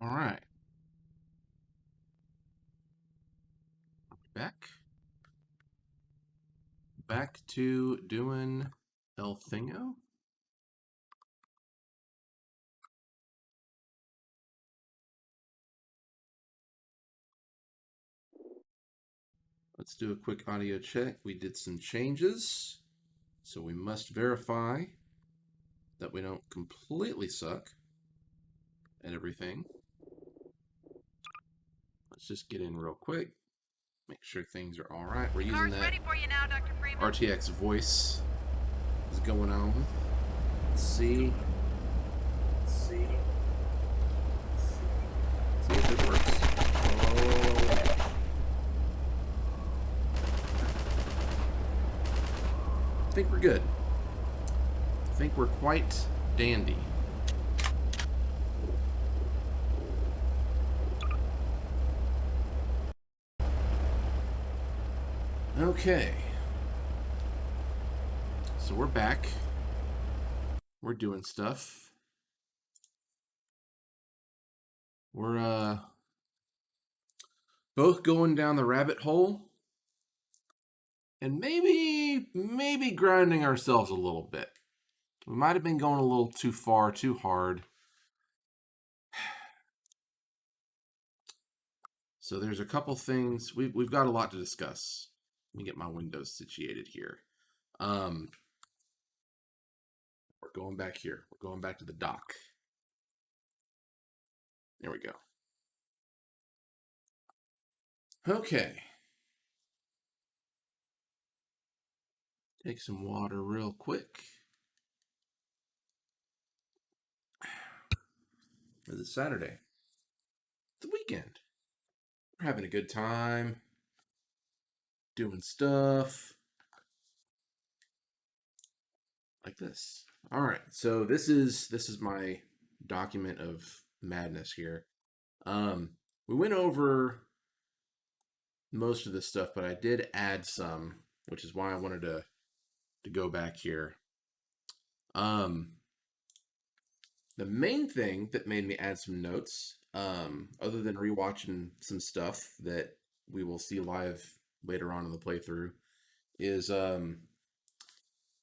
All right. Back to doing El Thingo. Let's do a quick audio check. We did some changes, so we must verify that we don't completely suck at everything. Let's just get in real quick. Make sure things are all right. We're using that ready for you now, Dr. Freeman. RTX voice is going on. Let's see. See if it works. Oh. I think we're good. I think we're quite dandy. Okay. So we're back. We're doing stuff. We're both going down the rabbit hole and maybe grinding ourselves a little bit. We might have been going a little too far, too hard. So there's a couple things. We've got a lot to discuss. Let me get my windows situated here. We're going back here. We're going back to the dock. There we go. Okay. Take some water real quick. It's Saturday. It's the weekend. We're having a good time. Doing stuff. Like this. All right. So this is my document of madness here. We went over most of this stuff, but I did add some, which is why I wanted to go back here. The main thing that made me add some notes, other than rewatching some stuff that we will see live later on in the playthrough, is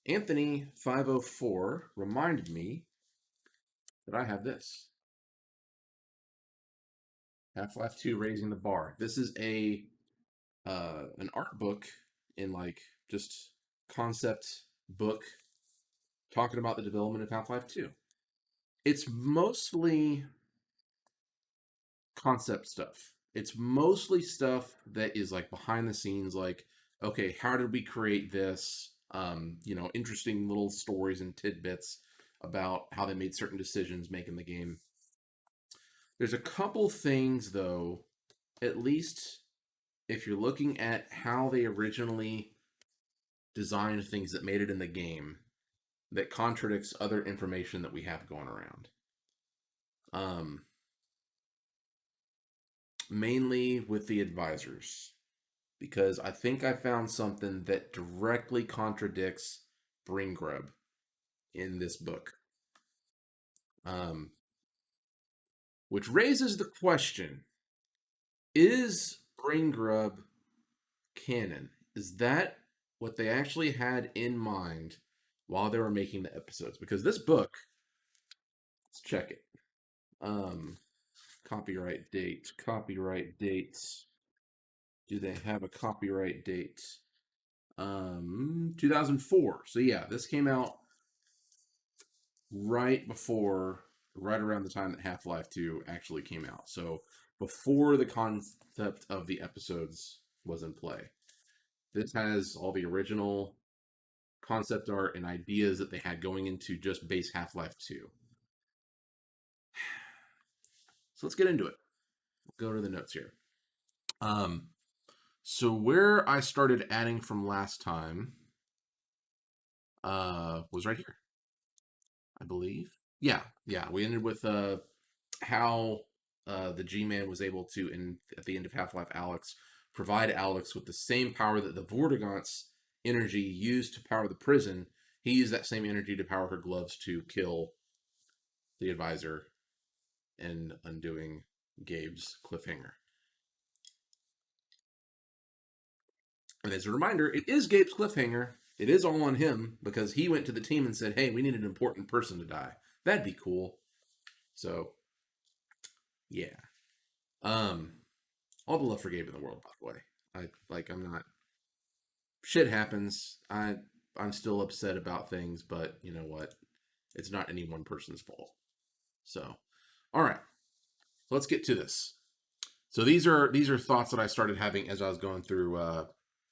Anthony 504 reminded me that I have this. Half-Life 2 Raising the Bar. This is an art book in like just concept book talking about the development of Half-Life 2. It's mostly concept stuff. It's mostly stuff that is like behind the scenes, like, okay, how did we create this? Interesting little stories and tidbits about how they made certain decisions making the game. There's a couple things, though, at least if you're looking at how they originally designed things that made it in the game, that contradicts other information that we have going around. Mainly with the advisors, because I think I found something that directly contradicts Breengrub in this book. Which raises the question, is Breengrub canon? Is that what they actually had in mind while they were making the episodes? Because this book, let's check it. Copyright dates. Do they have a copyright date? 2004. So yeah, this came out right around the time that Half-Life 2 actually came out. So before the concept of the episodes was in play. This has all the original concept art and ideas that they had going into just base Half-Life 2. So let's get into it. We'll go to the notes here. So where I started adding from last time was right here, I believe. Yeah. We ended with how the G-Man was able to, at the end of Half-Life Alyx, provide Alyx with the same power that the Vortigaunt's energy used to power the prison. He used that same energy to power her gloves to kill the advisor and undoing Gabe's cliffhanger. And as a reminder, it is Gabe's cliffhanger. It is all on him because he went to the team and said, "Hey, we need an important person to die. That'd be cool." So, yeah. Um, all the love for Gabe in the world, by the way. I'm not. Shit happens. I'm still upset about things, but you know what? It's not any one person's fault. So, all right, let's get to this. So these are thoughts that I started having as I was going through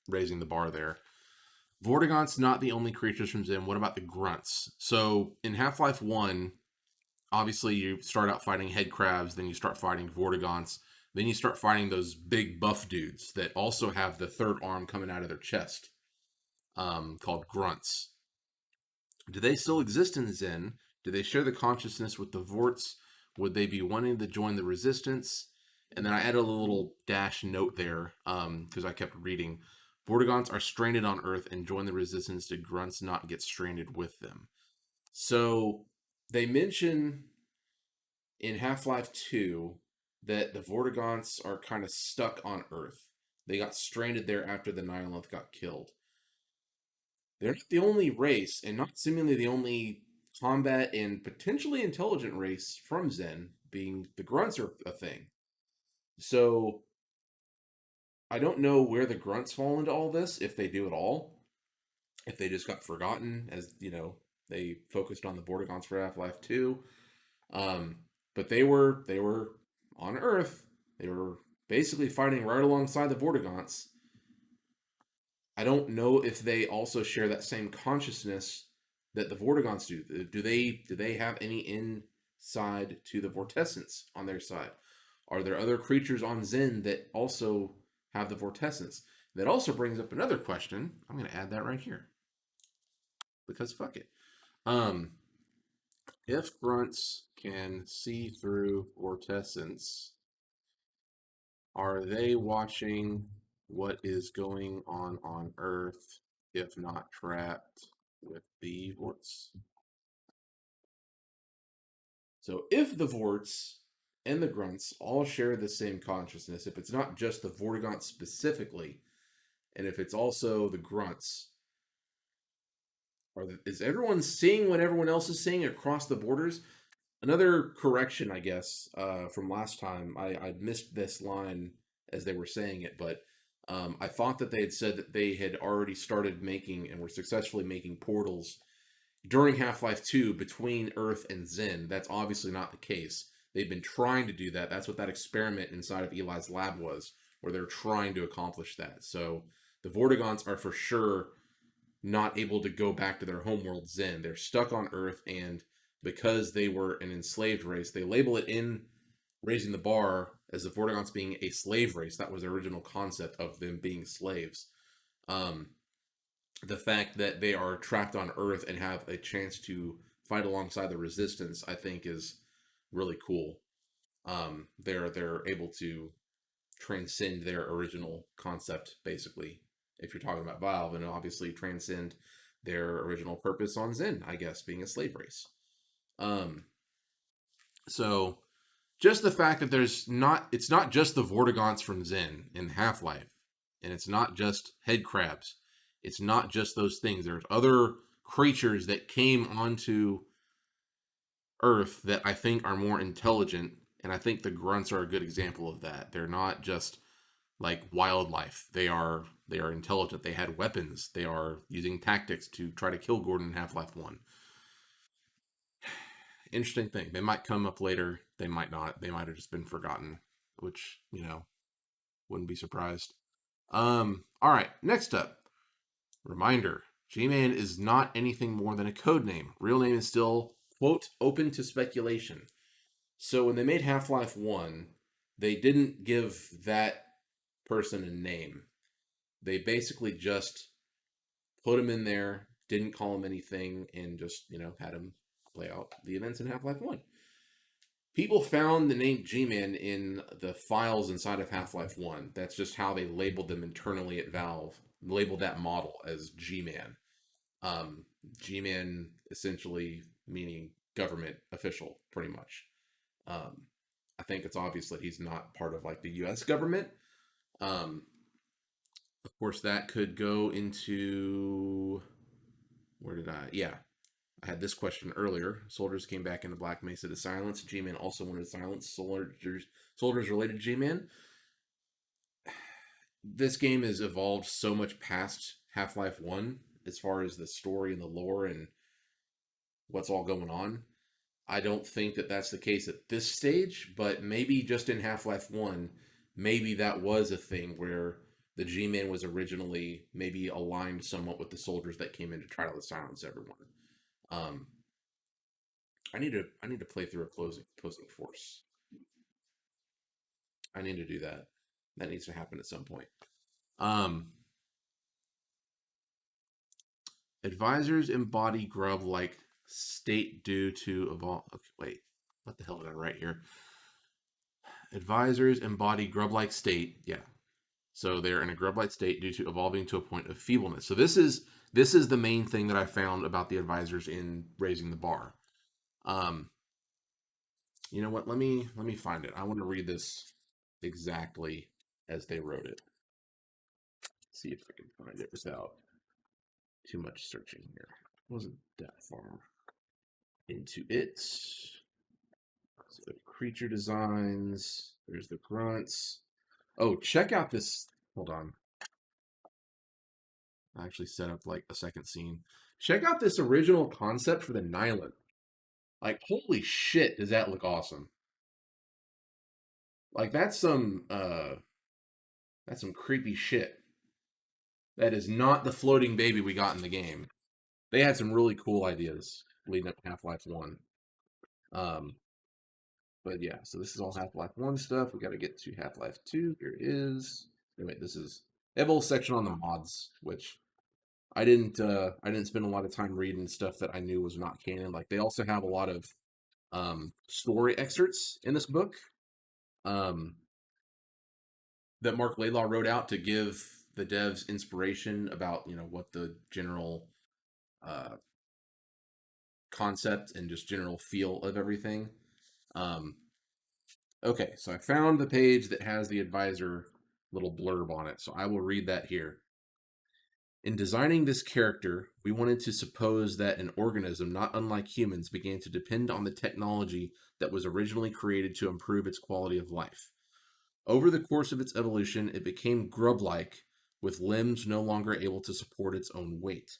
raising the bar there. Vortigaunt's not the only creatures from Zim. What about the grunts? So in Half-Life 1, obviously you start out fighting head crabs, then you start fighting Vortigaunts, then you start fighting those big buff dudes that also have the third arm coming out of their chest, called grunts. Do they still exist in Zen? Do they share the consciousness with the Vorts? Would they be wanting to join the resistance? And then I added a little dash note there because I kept reading. Vortigaunts are stranded on Earth and join the resistance. Did grunts not get stranded with them? So they mention in Half-Life 2 that the Vortigaunts are kind of stuck on Earth. They got stranded there after the Nihilith got killed. They're not the only race, and not seemingly the only combat and potentially intelligent race from Zen, being the grunts are a thing. So I don't know where the grunts fall into all this, if they do at all, if they just got forgotten as, they focused on the Vortigaunts for Half-Life 2. Um, but they were on Earth. They were basically fighting right alongside the Vortigaunts. I don't know if they also share that same consciousness that the Vortigaunts do. Do they have any inside to the Vortessence on their side? Are there other creatures on Zen that also have the Vortessence? That also brings up another question. I'm going to add that right here because fuck it. Um, if grunts can see through Vortessence, are they watching what is going on Earth, if not trapped with the Vorts? So if the Vorts and the Grunts all share the same consciousness, if it's not just the Vortigaunt specifically, and if it's also the Grunts, is everyone seeing what everyone else is seeing across the borders? Another correction, I guess, from last time. I missed this line as they were saying it, but I thought that they had said that they had already started making and were successfully making portals during Half-Life 2 between Earth and Zen. That's obviously not the case. They've been trying to do that. That's what that experiment inside of Eli's lab was, where they're trying to accomplish that. So the Vortigaunts are for sure not able to go back to their homeworld Zen. They're stuck on Earth, and because they were an enslaved race, they label it in Raising the Bar as the Vortigaunts being a slave race. That was the original concept of them being slaves. Um, the fact that they are trapped on Earth and have a chance to fight alongside the Resistance, I think, is really cool. They're able to transcend their original concept, basically. If you're talking about Valve, and obviously transcend their original purpose on Zen, I guess, being a slave race. Um, so just the fact that it's not just the Vortigaunts from Zen in Half-Life, and it's not just head crabs. It's not just those things. There's other creatures that came onto Earth that I think are more intelligent, and I think the grunts are a good example of that. They're not just like wildlife. They are intelligent. They had weapons. They are using tactics to try to kill Gordon in Half-Life 1. Interesting thing. They might come up later. They might not. They might have just been forgotten, which, wouldn't be surprised. All right, next up. Reminder. G-Man is not anything more than a code name. Real name is still, quote, open to speculation. So when they made Half-Life 1, they didn't give that person a name. They basically just put him in there, didn't call him anything, and just, had him play out the events in Half-Life 1. People found the name G-Man in the files inside of Half-Life 1. That's just how they labeled them internally at Valve. Labeled that model as G-Man. Um, G-Man essentially meaning government official, pretty much. Um, I think it's obvious that he's not part of like the U.S. government. Um, of course, that could go into where did I? Yeah, I had this question earlier. Soldiers came back into Black Mesa to silence. G-Man also wanted to silence soldiers related to G-Man. This game has evolved so much past Half-Life 1 as far as the story and the lore and what's all going on. I don't think that that's the case at this stage, but maybe just in Half-Life 1, maybe that was a thing where the G-Man was originally maybe aligned somewhat with the soldiers that came in to try to silence everyone. Um, I need to play through opposing force. I need to do that. That needs to happen at some point. Um, Advisors embody grub like state due to evolve. Okay, wait. What the hell did I write here? Advisors embody grub like state. Yeah. So they're in a grub like state due to evolving to a point of feebleness. So this is the main thing that I found about the advisors in raising the bar. Um, you know what? Let me find it. I want to read this exactly as they wrote it. See if I can find it without too much searching here. It wasn't that far into it. So creature designs. There's the grunts. Oh, check out this. Hold on. I actually set up like a second scene. Check out this original concept for the Nylon. Like, holy shit, does that look awesome? Like that's some creepy shit. That is not the floating baby we got in the game. They had some really cool ideas leading up to Half-Life 1. Um, but yeah, so this is all Half-Life 1 stuff. We got to get to Half-Life 2. Here it is. Anyway, this is they have a whole section on the mods, which I didn't spend a lot of time reading stuff that I knew was not canon. Like they also have a lot of story excerpts in this book um, that Mark Laidlaw wrote out to give the devs inspiration about what the general uh, concept and just general feel of everything. Um, okay, so I found the page that has the advisor little blurb on it, so I will read that here. In designing this character, we wanted to suppose that an organism not unlike humans began to depend on the technology that was originally created to improve its quality of life. Over the course of its evolution, it became grub-like, with limbs no longer able to support its own weight,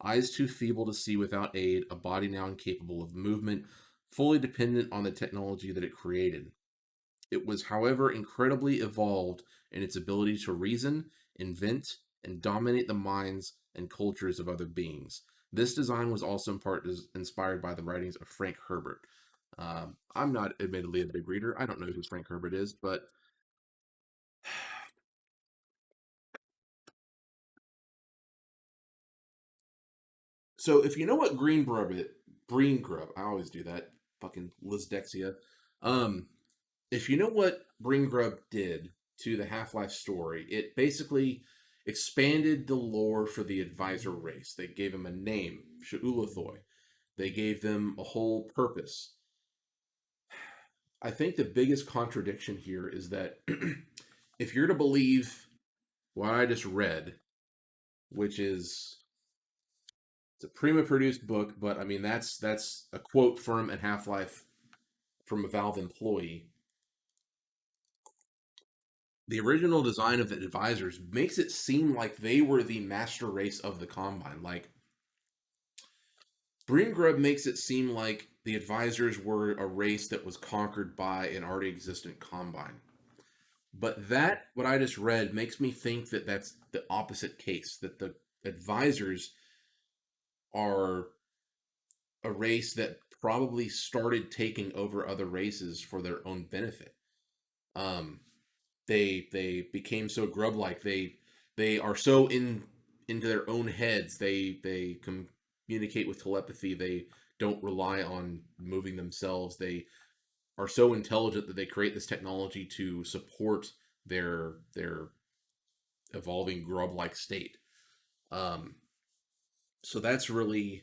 eyes too feeble to see without aid, a body now incapable of movement, fully dependent on the technology that it created. It was, however, incredibly evolved in its ability to reason, invent, and dominate the minds and cultures of other beings. This design was also in part inspired by the writings of Frank Herbert. I'm not admittedly a big reader. I don't know who Frank Herbert is, but so if you know what Breengrub, I always do that, fucking Lizdexia. Um, if you know what Breengrub did to the Half-Life story, it basically expanded the lore for the advisor race. They gave him a name, Sha'ulathoi. They gave them a whole purpose. I think the biggest contradiction here is that if you're to believe what I just read, which is it's a prima produced book, but I mean that's a quote from a Half Life from a Valve employee. The original design of the advisors makes it seem like they were the master race of the Combine. Like Breengrub makes it seem like the advisors were a race that was conquered by an already existent Combine. But that, what I just read, makes me think that that's the opposite case. That the advisors are a race that probably started taking over other races for their own benefit. Um, they became so grub like they are so into their own heads. They communicate with telepathy. They don't rely on moving themselves. They are so intelligent that they create this technology to support their evolving grub like state. Um, so that's really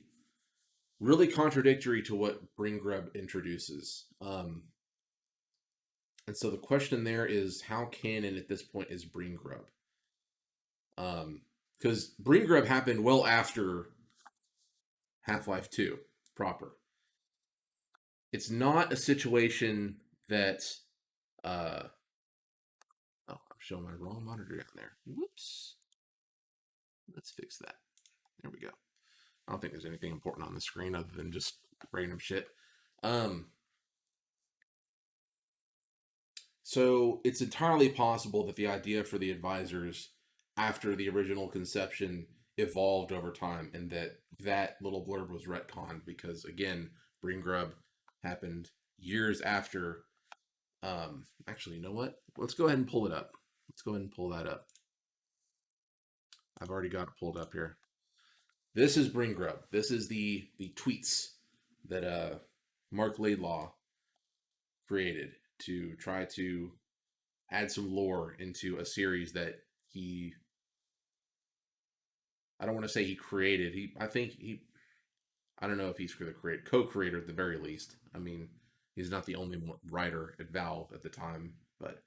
contradictory to what Bring Grub introduces. And so the question there is, how canon at this point is Breengrub? Because Breengrub happened well after Half-Life 2 proper. It's not a situation that oh, I'm showing my wrong monitor down there. Whoops. Let's fix that. There we go. I don't think there's anything important on the screen other than just random shit. So it's entirely possible that the idea for the advisors after the original conception evolved over time, and that little blurb was retconned because, again, Breengrub happened years after. Actually, you know what? Let's go ahead and pull it up. Let's go ahead and pull that up. I've already got it pulled up here. This is Breengrub. This is the tweets that Mark Laidlaw created to try to add some lore into a series that he, I don't want to say he created. I don't know if he's the co-creator at the very least. I mean, he's not the only writer at Valve at the time, but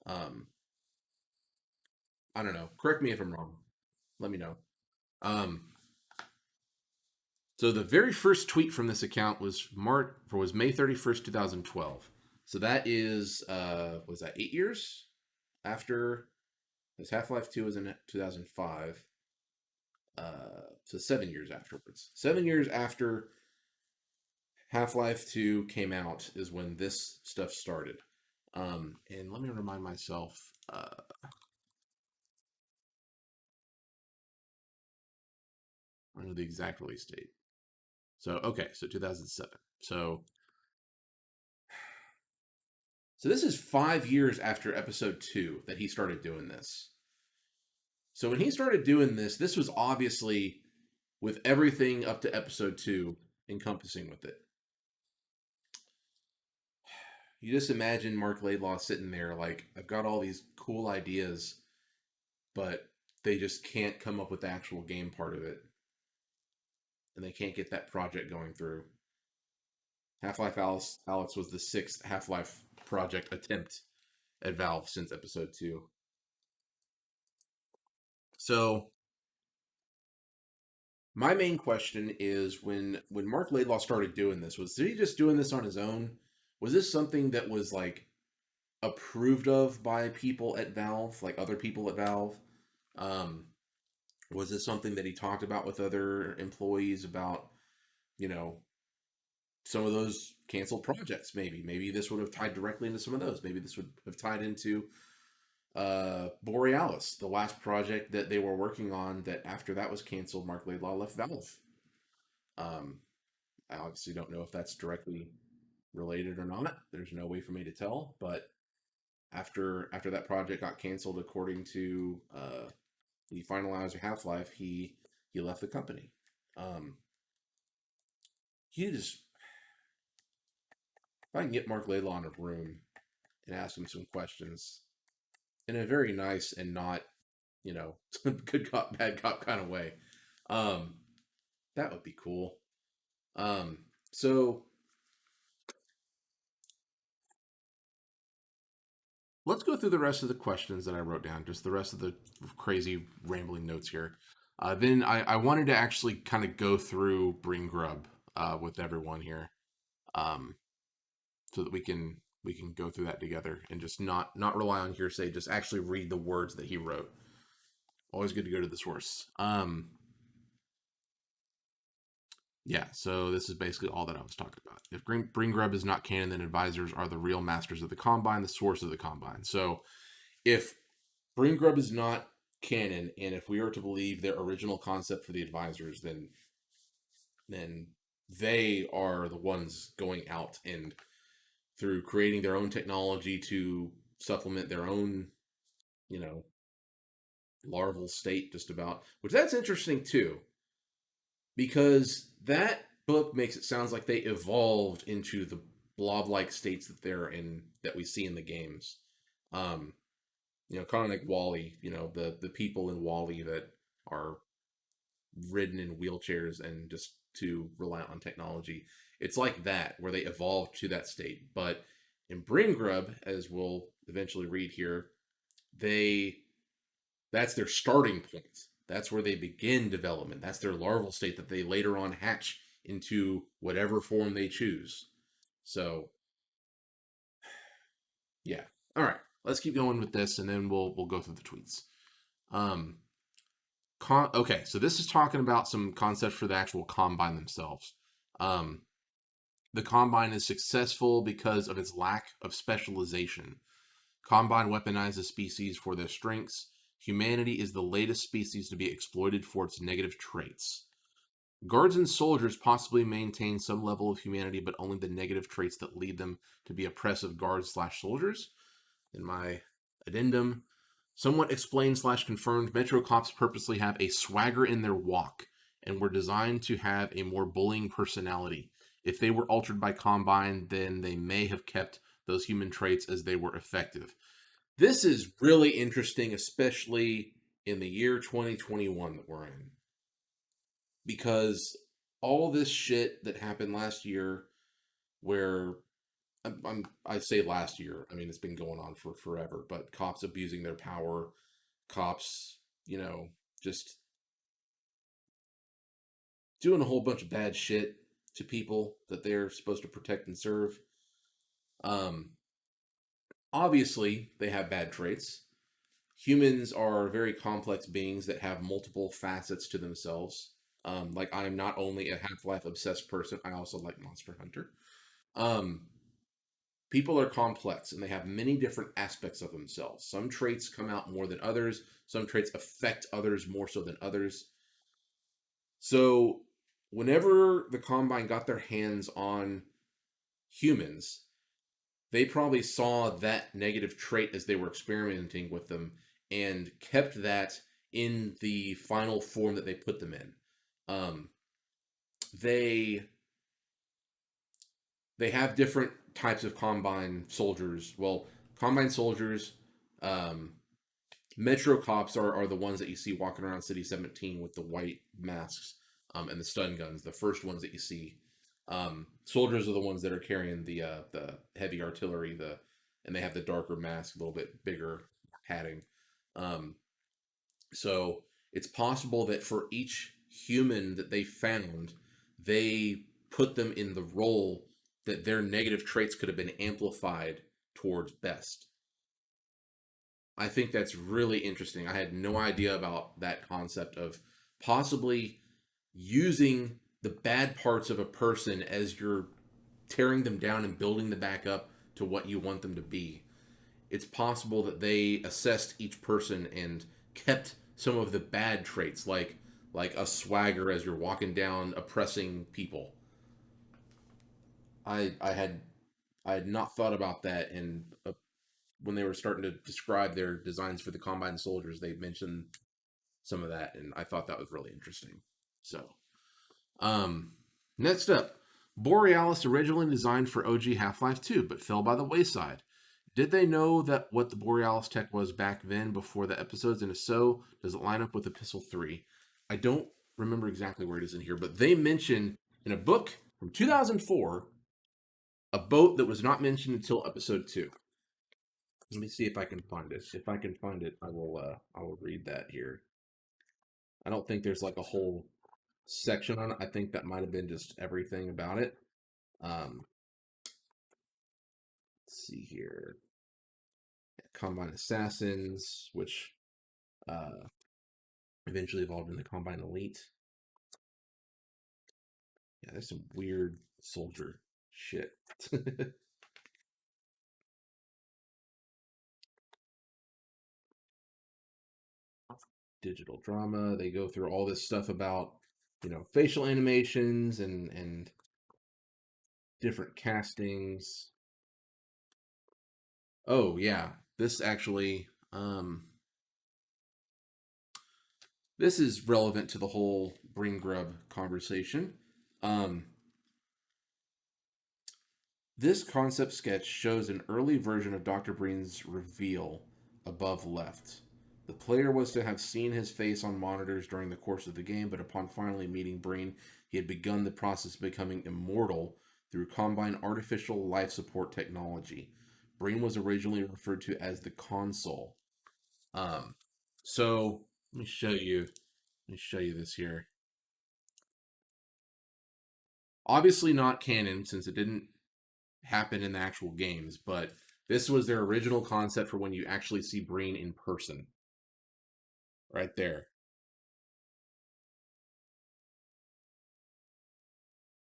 I don't know. Correct me if I'm wrong. Let me know. Um, so the very first tweet from this account was May 31st, 2012. So that is was that 8 years after this? Half-Life 2 was in 2005. So 7 years afterwards. 7 years after Half-Life 2 came out is when this stuff started. And let me remind myself. I know the exact release date. So okay, so 2007. So this is 5 years after episode 2 that he started doing this. So when he started doing this, this was obviously with everything up to episode 2 encompassing with it. You just imagine Mark Laidlaw sitting there like, I've got all these cool ideas, but they just can't come up with the actual game part of it. And they can't get that project going through. Half-Life Alyx was the 6th Half-Life project attempt at Valve since episode 2. So my main question is when Mark Laidlaw started doing this, was he just doing this on his own? Was this something that was like approved of by people at Valve, like other people at Valve? Was this something that he talked about with other employees about, some of those canceled projects? Maybe this would have tied directly into some of those. Maybe this would have tied into Borealis, the last project that they were working on, that after that was canceled, Mark Laidlaw left Valve. I obviously don't know if that's directly related or not. There's no way for me to tell, but after that project got canceled, according to the finalizer Half-Life, he left the company. He just, if I can get Mark Laidlaw in a room and ask him some questions in a very nice and not, good cop, bad cop kind of way, that would be cool. So let's go through the rest of the questions that I wrote down, just the rest of the crazy rambling notes here. Then I wanted to actually kind of go through Breengrub with everyone here, so that we can go through that together and just not rely on hearsay, just actually read the words that he wrote. Always good to go to the source. Yeah, so this is basically all that I was talking about. If Breengrub is not canon, then advisors are the real masters of the Combine, the source of the Combine. So if Breengrub is not canon, and if we are to believe their original concept for the advisors, then they are the ones going out and through creating their own technology to supplement their own, larval state, just about, which that's interesting too, because that book makes it sound like they evolved into the blob-like states that they're in, that we see in the games. Kind of like Wally, the people in Wally that are ridden in wheelchairs and just to rely on technology. It's like that, where they evolved to that state. But In Breengrub, as we'll eventually read here, they that's their starting point. That's where they begin development. That's their larval state that they later on hatch into whatever form they choose. So, yeah. All right. Let's keep going with this, and then we'll go through the tweets. Um, okay, so this is talking about some concepts for the actual combine themselves. Um, the combine is successful because of its lack of specialization. Combine weaponizes species for their strengths. Humanity is the latest species to be exploited for its negative traits. Guards and soldiers possibly maintain some level of humanity, but only the negative traits that lead them to be oppressive guards/soldiers. In my addendum, somewhat explained/confirmed, Metro cops purposely have a swagger in their walk and were designed to have a more bullying personality. If they were altered by Combine, then they may have kept those human traits as they were effective. This is really interesting, especially in the year 2021 that we're in. Because all this shit that happened last year, where I say last year, I mean, it's been going on for forever, but cops abusing their power, cops, just doing a whole bunch of bad shit to people that they're supposed to protect and serve. Um, Obviously, they have bad traits. Humans are very complex beings that have multiple facets to themselves. Like I'm not only a Half-Life obsessed person, I also like Monster Hunter. Um, People are complex and they have many different aspects of themselves. Some traits come out more than others. Some traits affect others more so than others. So, whenever the Combine got their hands on humans, they probably saw that negative trait as they were experimenting with them and kept that in the final form that they put them in. Um, they they have different types of Combine soldiers. Well, Combine soldiers, um, Metro cops are the ones that you see walking around City 17 with the white masks and the stun guns. The first ones that you see. Soldiers are the ones that are carrying the heavy artillery. And they have the darker mask, a little bit bigger padding. Um, so it's possible that for each human that they found, they put them in the role that their negative traits could have been amplified towards best. I think that's really interesting. I had no idea about that concept of possibly using the bad parts of a person as you're tearing them down and building them back up to what you want them to be. It's possible that they assessed each person and kept some of the bad traits, like a swagger as you're walking down oppressing people. I had not thought about that, and when they were starting to describe their designs for the Combine soldiers, they mentioned some of that, and I thought that was really interesting. So, um, next up, Borealis originally designed for OG Half-Life 2, but fell by the wayside. Did they know that what the Borealis tech was back then before the episodes? And if so, does it line up with Epistle 3? I don't remember exactly where it is in here, but they mention in a book from 2004 a boat that was not mentioned until episode 2. Let me see if I can find it. If I can find it, I will read that here. I don't think there's like a whole section on it. I think that might have been just everything about it. Um, let's see here. Combine Assassins, which uh, eventually evolved into Combine Elite. Yeah, there's some weird soldier shit. Digital drama. They go through all this stuff about, facial animations and different castings. Oh yeah, this actually this is relevant to the whole Bring Grub conversation. Um, this concept sketch shows an early version of Dr. Breen's reveal above left. The player was to have seen his face on monitors during the course of the game, but upon finally meeting Breen, he had begun the process of becoming immortal through combine artificial life support technology. Breen was originally referred to as the console. Um, so let me show you. Let me show you this here. Obviously not canon since it didn't happen in the actual games, but this was their original concept for when you actually see Breen in person. Right there.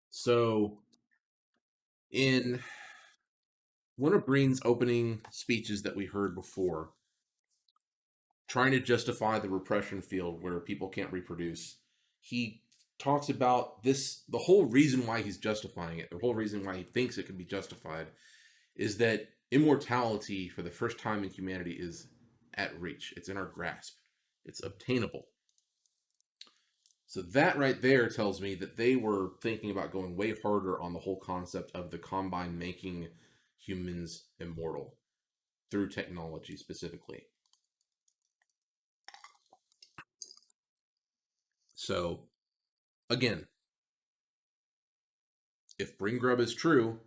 So in one of Breen's opening speeches that we heard before, trying to justify the repression field where people can't reproduce, he talks about this. The whole reason why he's justifying it, the whole reason why he thinks it can be justified, is that immortality for the first time in humanity is at reach. It's in our grasp. It's obtainable. So that right there tells me that they were thinking about going way harder on the whole concept of the combine making humans immortal through technology specifically. So again, if Breengrub is true,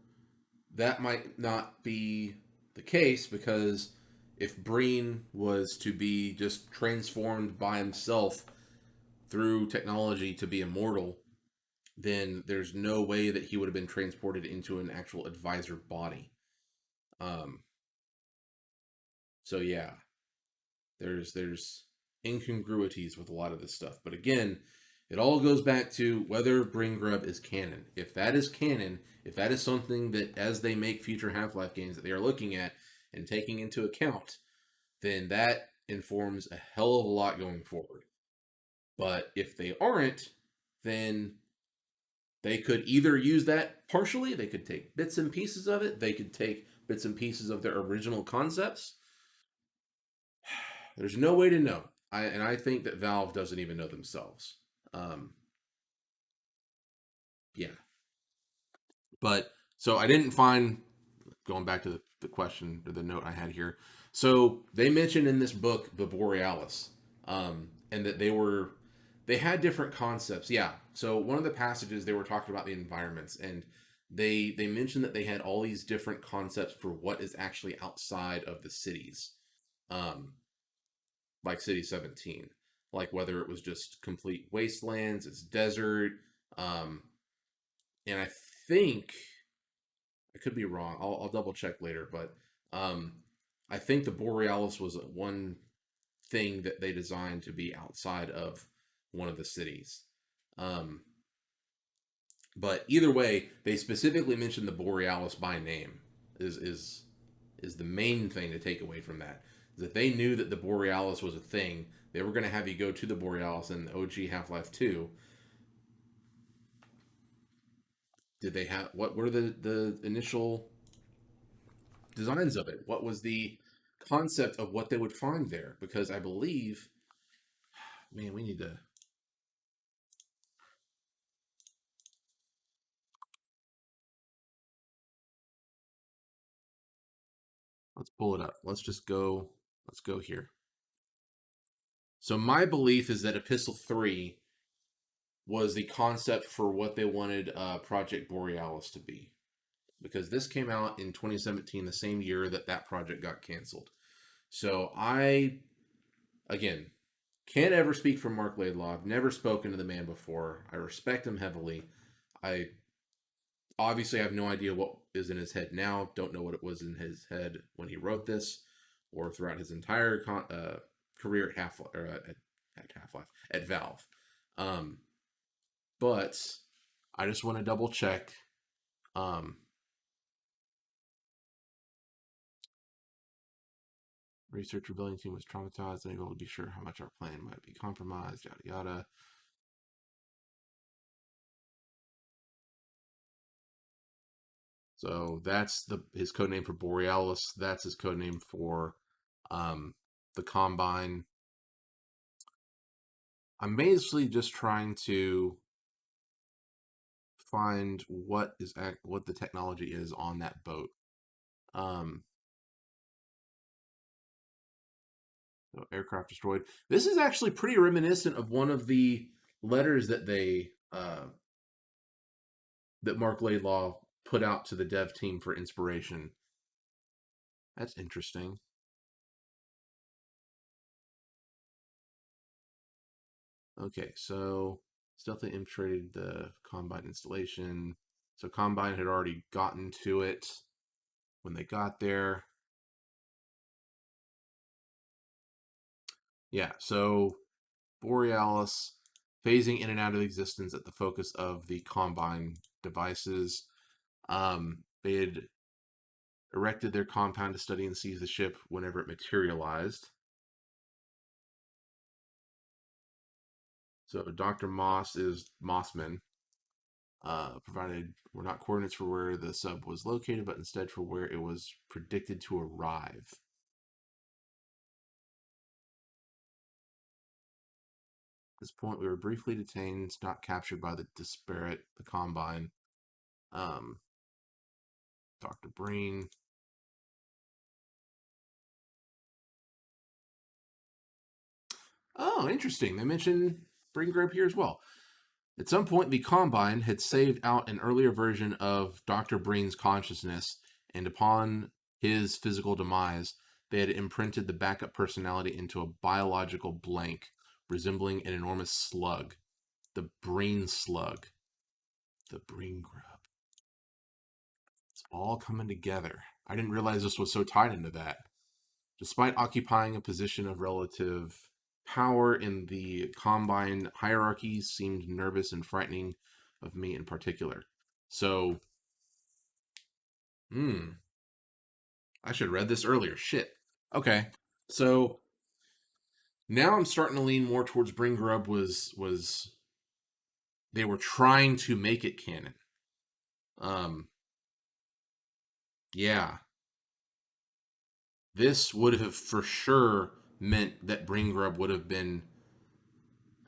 that might not be the case because if Breen was to be just transformed by himself through technology to be immortal, then there's no way that he would have been transported into an actual advisor body. Um, so yeah, there's incongruities with a lot of this stuff. But again, it all goes back to whether Breengrub is canon. If that is canon, if that is something that as they make future Half-Life games that they are looking at and taking into account, then that informs a hell of a lot going forward. But if they aren't, then they could either use that partially, they could take bits and pieces of it, they could take bits and pieces of their original concepts. There's no way to know. I think that Valve doesn't even know themselves. Um, yeah. But so I didn't find, going back to the question or the note I had here. So they mentioned in this book the Borealis, and that they had different concepts. Yeah. So one of the passages they were talking about the environments, and they mentioned that they had all these different concepts for what is actually outside of the cities, um, like City 17, like whether it was just complete wastelands, it's desert, um, and I think I could be wrong. I'll double check later, but um, I think the Borealis was one thing that they designed to be outside of one of the cities. Um, but either way, they specifically mentioned the Borealis by name. Is the main thing to take away from that. Is that they knew that the Borealis was a thing. They were going to have you go to the Borealis in OG Half-Life 2. Did they have what were the initial designs of it? What was the concept of what they would find there? Because I believe, man, we need to. Let's pull it up. Let's just go. Let's go here. So my belief is that Epistle 3 was the concept for what they wanted Project Borealis to be. Because this came out in 2017, the same year that that project got canceled. So again, can't ever speak for Mark Laidlaw. I've never spoken to the man before. I respect him heavily. I obviously have no idea what is in his head now. Don't know what it was in his head when he wrote this, or throughout his entire career at Half-Life at Valve. Um, but I just want to double check. Um, Research rebellion team was traumatized, unable to be sure how much our plan might be compromised. Yada yada. So that's his code name for Borealis. That's his code name for the Combine. I'm basically just trying to find what the technology is on that boat. Um, so aircraft destroyed. This is actually pretty reminiscent of one of the letters that they that Mark Laidlaw put out to the dev team for inspiration. That's interesting. Okay, so stealthily infiltrated the Combine installation. So Combine had already gotten to it when they got there. Yeah, so Borealis phasing in and out of existence at the focus of the Combine devices. They had erected their compound to study and seize the ship whenever it materialized. So Dr. Moss is Mossman. Provided were not coordinates for where the sub was located, but instead for where it was predicted to arrive. At this point, we were briefly detained, not captured by the disparate, the Combine. Dr. Breen. Oh, interesting. They mentioned Breengrub here as well. At some point, the Combine had saved out an earlier version of Dr. Breen's consciousness, and upon his physical demise, they had imprinted the backup personality into a biological blank, resembling an enormous slug. The Breen slug. The Breengrub. It's all coming together. I didn't realize this was so tied into that. Despite occupying a position of relative power in the Combine hierarchy, seemed nervous and frightening of me in particular. So, I should have read this earlier. Shit. Okay. So now I'm starting to lean more towards Bring Grub was they were trying to make it canon. Um yeah. This would have for sure meant that Bring Grub would have been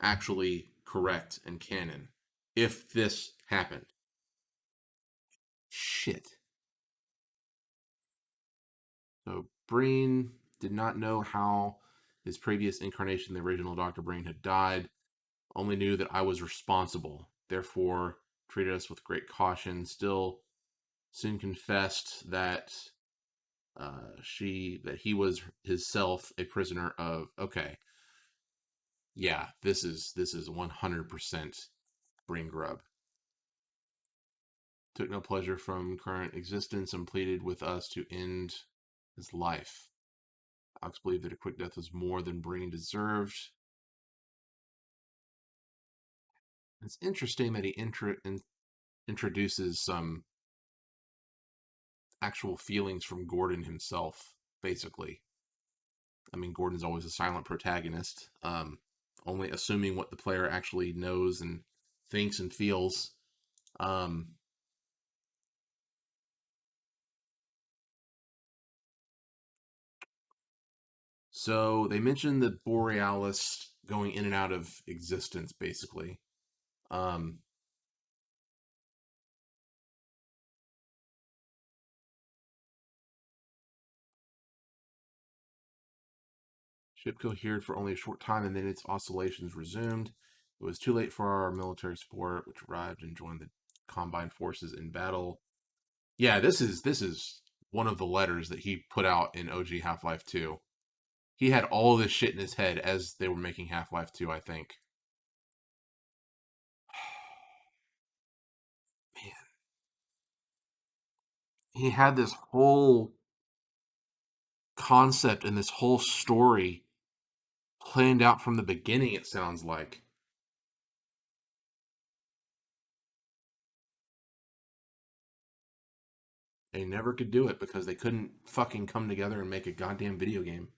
actually correct and canon if this happened. Shit. So Breen did not know how his previous incarnation, the original Dr. Breen, had died, only knew that I was responsible, therefore treated us with great caution. Still soon confessed that he was himself a prisoner of. Okay, yeah, this is 100% Breen Grub. Took no pleasure from current existence and pleaded with us to end his life. Alex believed that a quick death was more than Breen deserved. It's interesting that he introduces some actual feelings from Gordon himself, basically. I mean, Gordon's always a silent protagonist, only assuming what the player actually knows and thinks and feels. Um, so they mentioned the Borealis going in and out of existence, basically. Um, Ship cohered for only a short time, and then its oscillations resumed. It was too late for our military support, which arrived and joined the combined forces in battle. Yeah, this is one of the letters that he put out in OG Half-Life 2. He had all this shit in his head as they were making Half-Life 2, I think. Man, he had this whole concept and this whole story planned out from the beginning, it sounds like. They never could do it because they couldn't fucking come together and make a goddamn video game.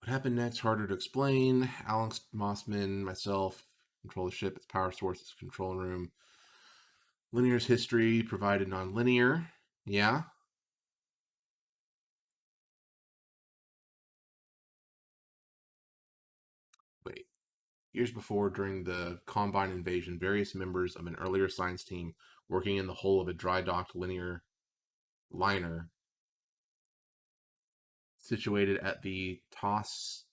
What happened next? Harder to explain. Alex Mossman, myself, control the ship, its power source, its control room. Linear's history provided non-linear. Yeah. Wait. Years before, during the Combine invasion, various members of an earlier science team working in the hull of a dry docked linear liner situated at the Tossin?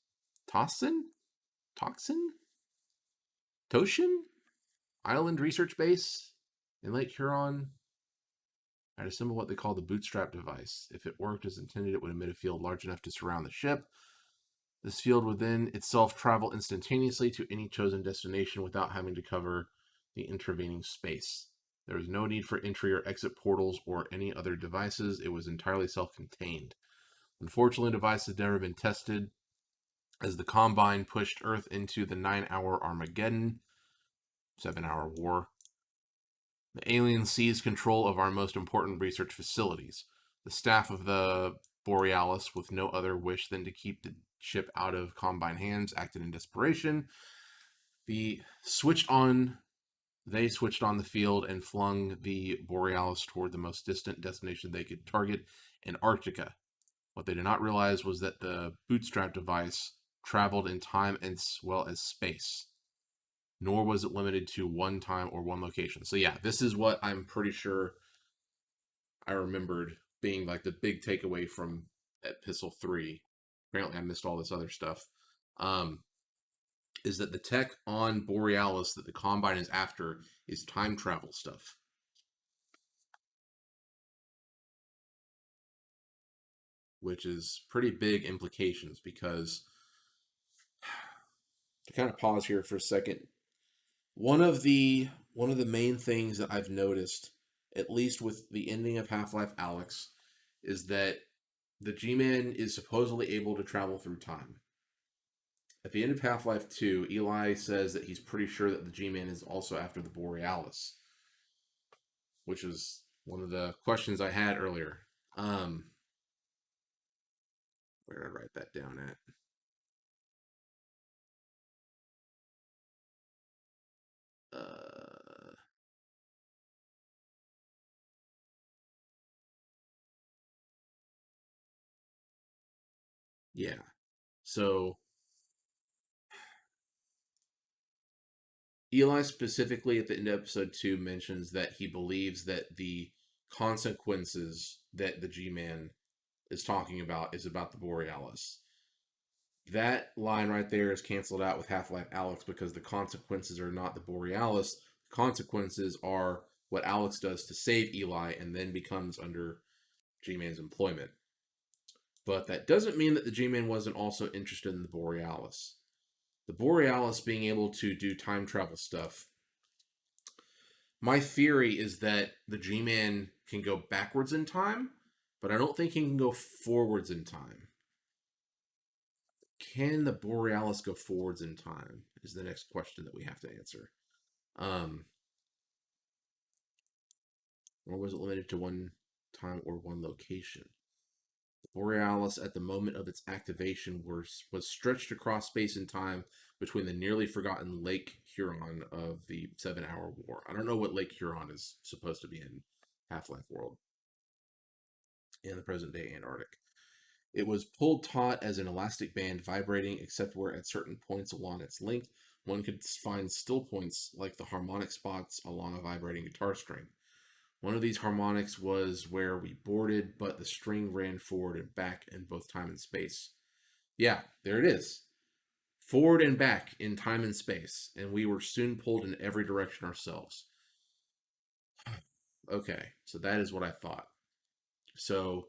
Toxin? Toshin Island Research Base in Lake Huron had assembled what they call the bootstrap device. If it worked as intended, it would emit a field large enough to surround the ship. This field would then itself travel instantaneously to any chosen destination without having to cover the intervening space. There was no need for entry or exit portals or any other devices. It was entirely self-contained. Unfortunately, the device has never been tested, as the Combine pushed Earth into the 9-hour Armageddon, 7-hour war. The aliens seized control of our most important research facilities. The staff of the Borealis, with no other wish than to keep the ship out of Combine hands, acted in desperation. They switched on the field and flung the Borealis toward the most distant destination they could target, Antarctica. What they did not realize was that the bootstrap device traveled in time as well as space. Nor was it limited to one time or one location. So yeah, this is what I'm pretty sure I remembered being like the big takeaway from Epistle 3. Apparently I missed all this other stuff. Is that the tech on Borealis that the Combine is after is time travel stuff. Which is pretty big implications, because to kind of pause here for a second, one of the main things that I've noticed, at least with the ending of Half-Life Alyx, is that the G-Man is supposedly able to travel through time. At the end of Half-Life 2, Eli says that he's pretty sure that the G-Man is also after the Borealis, which is one of the questions I had earlier. Where did I write that down at? Yeah. So Eli specifically at the end of episode 2 mentions that he believes that the consequences that the G-Man is talking about is about the Borealis. That line right there is canceled out with Half-Life Alyx, because the consequences are not the Borealis. The consequences are what Alyx does to save Eli and then becomes under G-Man's employment. But that doesn't mean that the G-Man wasn't also interested in the Borealis. The Borealis being able to do time travel stuff. My theory is that the G-Man can go backwards in time, but I don't think he can go forwards in time. Can the Borealis go forwards in time is the next question that we have to answer. Or was it limited to one time or one location? The Borealis, at the moment of its activation, was stretched across space and time between the nearly forgotten Lake Huron of the 7-hour war. I don't know what Lake Huron is supposed to be in Half-Life world, in the present-day Antarctic. It was pulled taut as an elastic band, vibrating except where at certain points along its length one could find still points like the harmonic spots along a vibrating guitar string. One of these harmonics was where we boarded, but the string ran forward and back in both time and space. Yeah, there it is. Forward and back in time and space, and we were soon pulled in every direction ourselves. Okay, so that is what I thought. So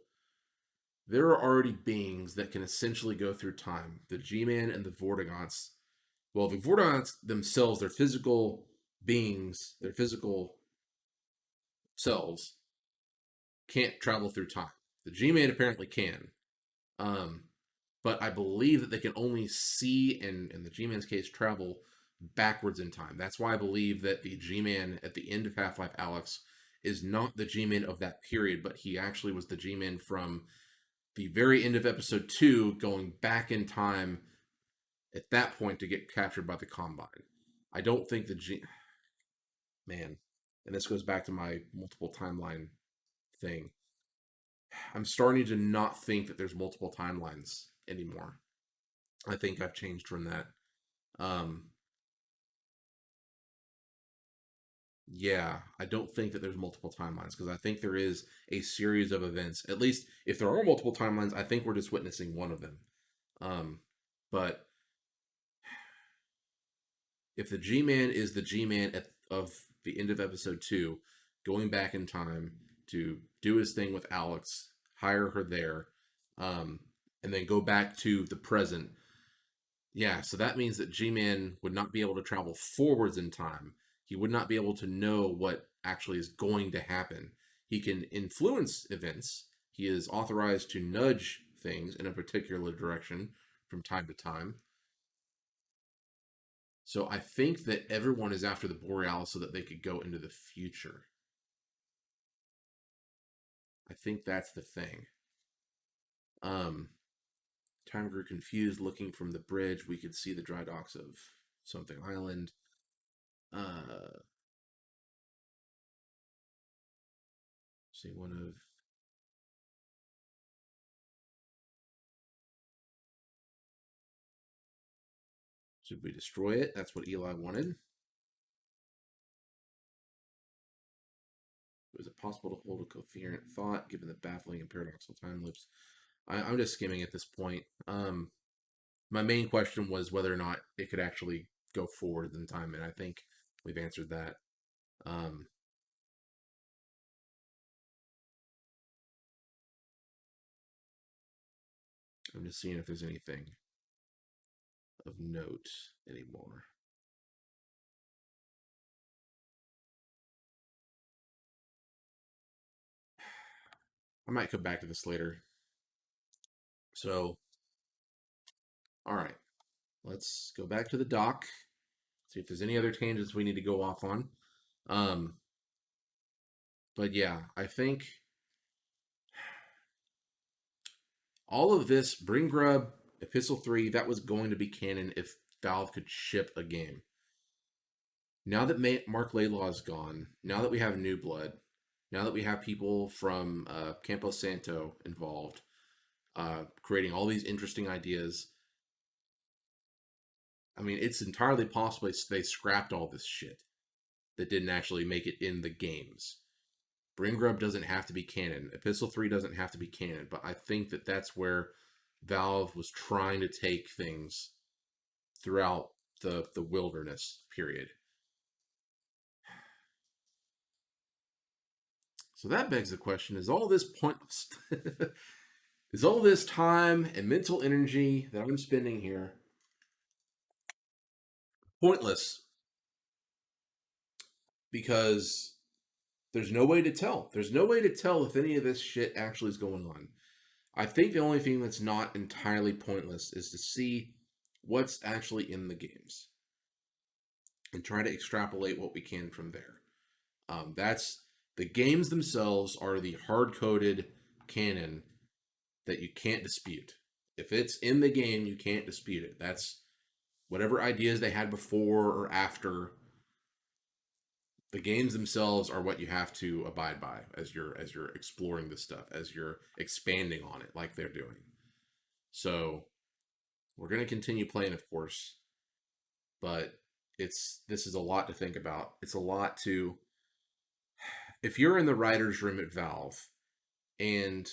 there are already beings that can essentially go through time. The G-Man and the Vortigaunts. Well, the Vortigaunts themselves, their physical beings, their physical selves, can't travel through time. The G-Man apparently can. But I believe that they can only see, and in the G-Man's case, travel backwards in time. That's why I believe that the G-Man at the end of Half-Life Alyx is not the G-Man of that period, but he actually was the G-Man from the very end of episode 2, going back in time at that point to get captured by the Combine. I don't think Man, and this goes back to my multiple timeline thing. I'm starting to not think that there's multiple timelines anymore. I think I've changed from that. Yeah, I don't think that there's multiple timelines, because I think there is a series of events. At least, if there are multiple timelines, I think we're just witnessing one of them. But If the G-Man is the G-Man of the end of episode 2, going back in time to do his thing with Alex, hire her there, um, and then go back to the present. Yeah, so that means that G-Man would not be able to travel forwards in time. He would not be able to know what actually is going to happen. He can influence events. He is authorized to nudge things in a particular direction from time to time. So I think that everyone is after the Borealis so that they could go into the future. I think that's the thing. Um, Time grew confused. Looking from the bridge, we could see the dry docks of something island. Uh, see one of. Should we destroy it? That's what Eli wanted. Was it possible to hold a coherent thought given the baffling and paradoxical time loops? I'm just skimming at this point. My main question was whether or not it could actually go forward in time, and I think we've answered that. Um, I'm just seeing if there's anything of note anymore. I might come back to this later. So, all right, let's go back to the dock. See if there's any other tangents we need to go off on. Um, but yeah, I think all of this, Breengrub, Epistle 3, that was going to be canon if Valve could ship a game. Now that Mark Laidlaw is gone, now that we have New Blood, now that we have people from Campo Santo involved, creating all these interesting ideas, I mean, it's entirely possible they scrapped all this shit that didn't actually make it in the games. Breengrub doesn't have to be canon. Epistle 3 doesn't have to be canon, but I think that that's where Valve was trying to take things throughout the wilderness period. So that begs the question, is all this pointless? Is all this time and mental energy that I'm spending here pointless because there's no way to tell. There's no way to tell if any of this shit actually is going on. I think the only thing that's not entirely pointless is to see what's actually in the games and try to extrapolate what we can from there. That's the games themselves are the hard coded canon that you can't dispute. If it's in the game, you can't dispute it. That's whatever ideas they had before or after. The games themselves are what you have to abide by as you're exploring this stuff, as you're expanding on it like they're doing. So we're going to continue playing, of course, but this is a lot to think about. It's a lot to if you're in the writers' room at Valve and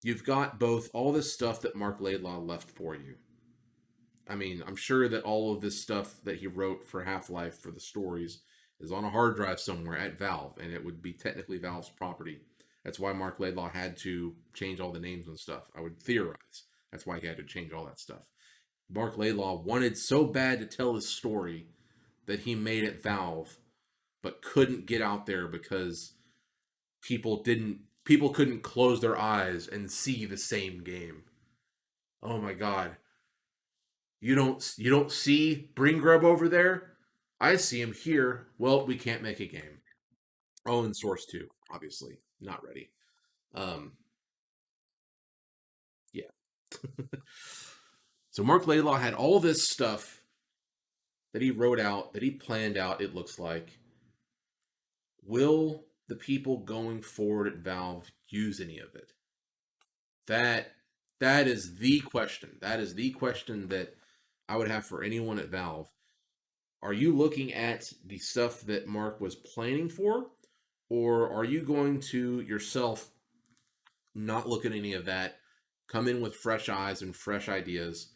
you've got both all this stuff that Mark Laidlaw left for you. I mean, I'm sure that all of this stuff that he wrote for Half-Life for the stories is on a hard drive somewhere at Valve, and it would be technically Valve's property. That's why Mark Laidlaw had to change all the names and stuff. I would theorize. That's why he had to change all that stuff. Mark Laidlaw wanted so bad to tell his story that he made it Valve, but couldn't get out there because people couldn't close their eyes and see the same game. Oh my god. You don't see Breengrub over there? I see him here. Well, we can't make a game. Oh, and Source 2, obviously. Not ready. Um yeah. So Mark Laidlaw had all this stuff that he wrote out, that he planned out, it looks like. Will the people going forward at Valve use any of it? That that is the question. That is the question that I would have for anyone at Valve. Are you looking at the stuff that Mark was planning for, or are you going to yourself not look at any of that, come in with fresh eyes and fresh ideas,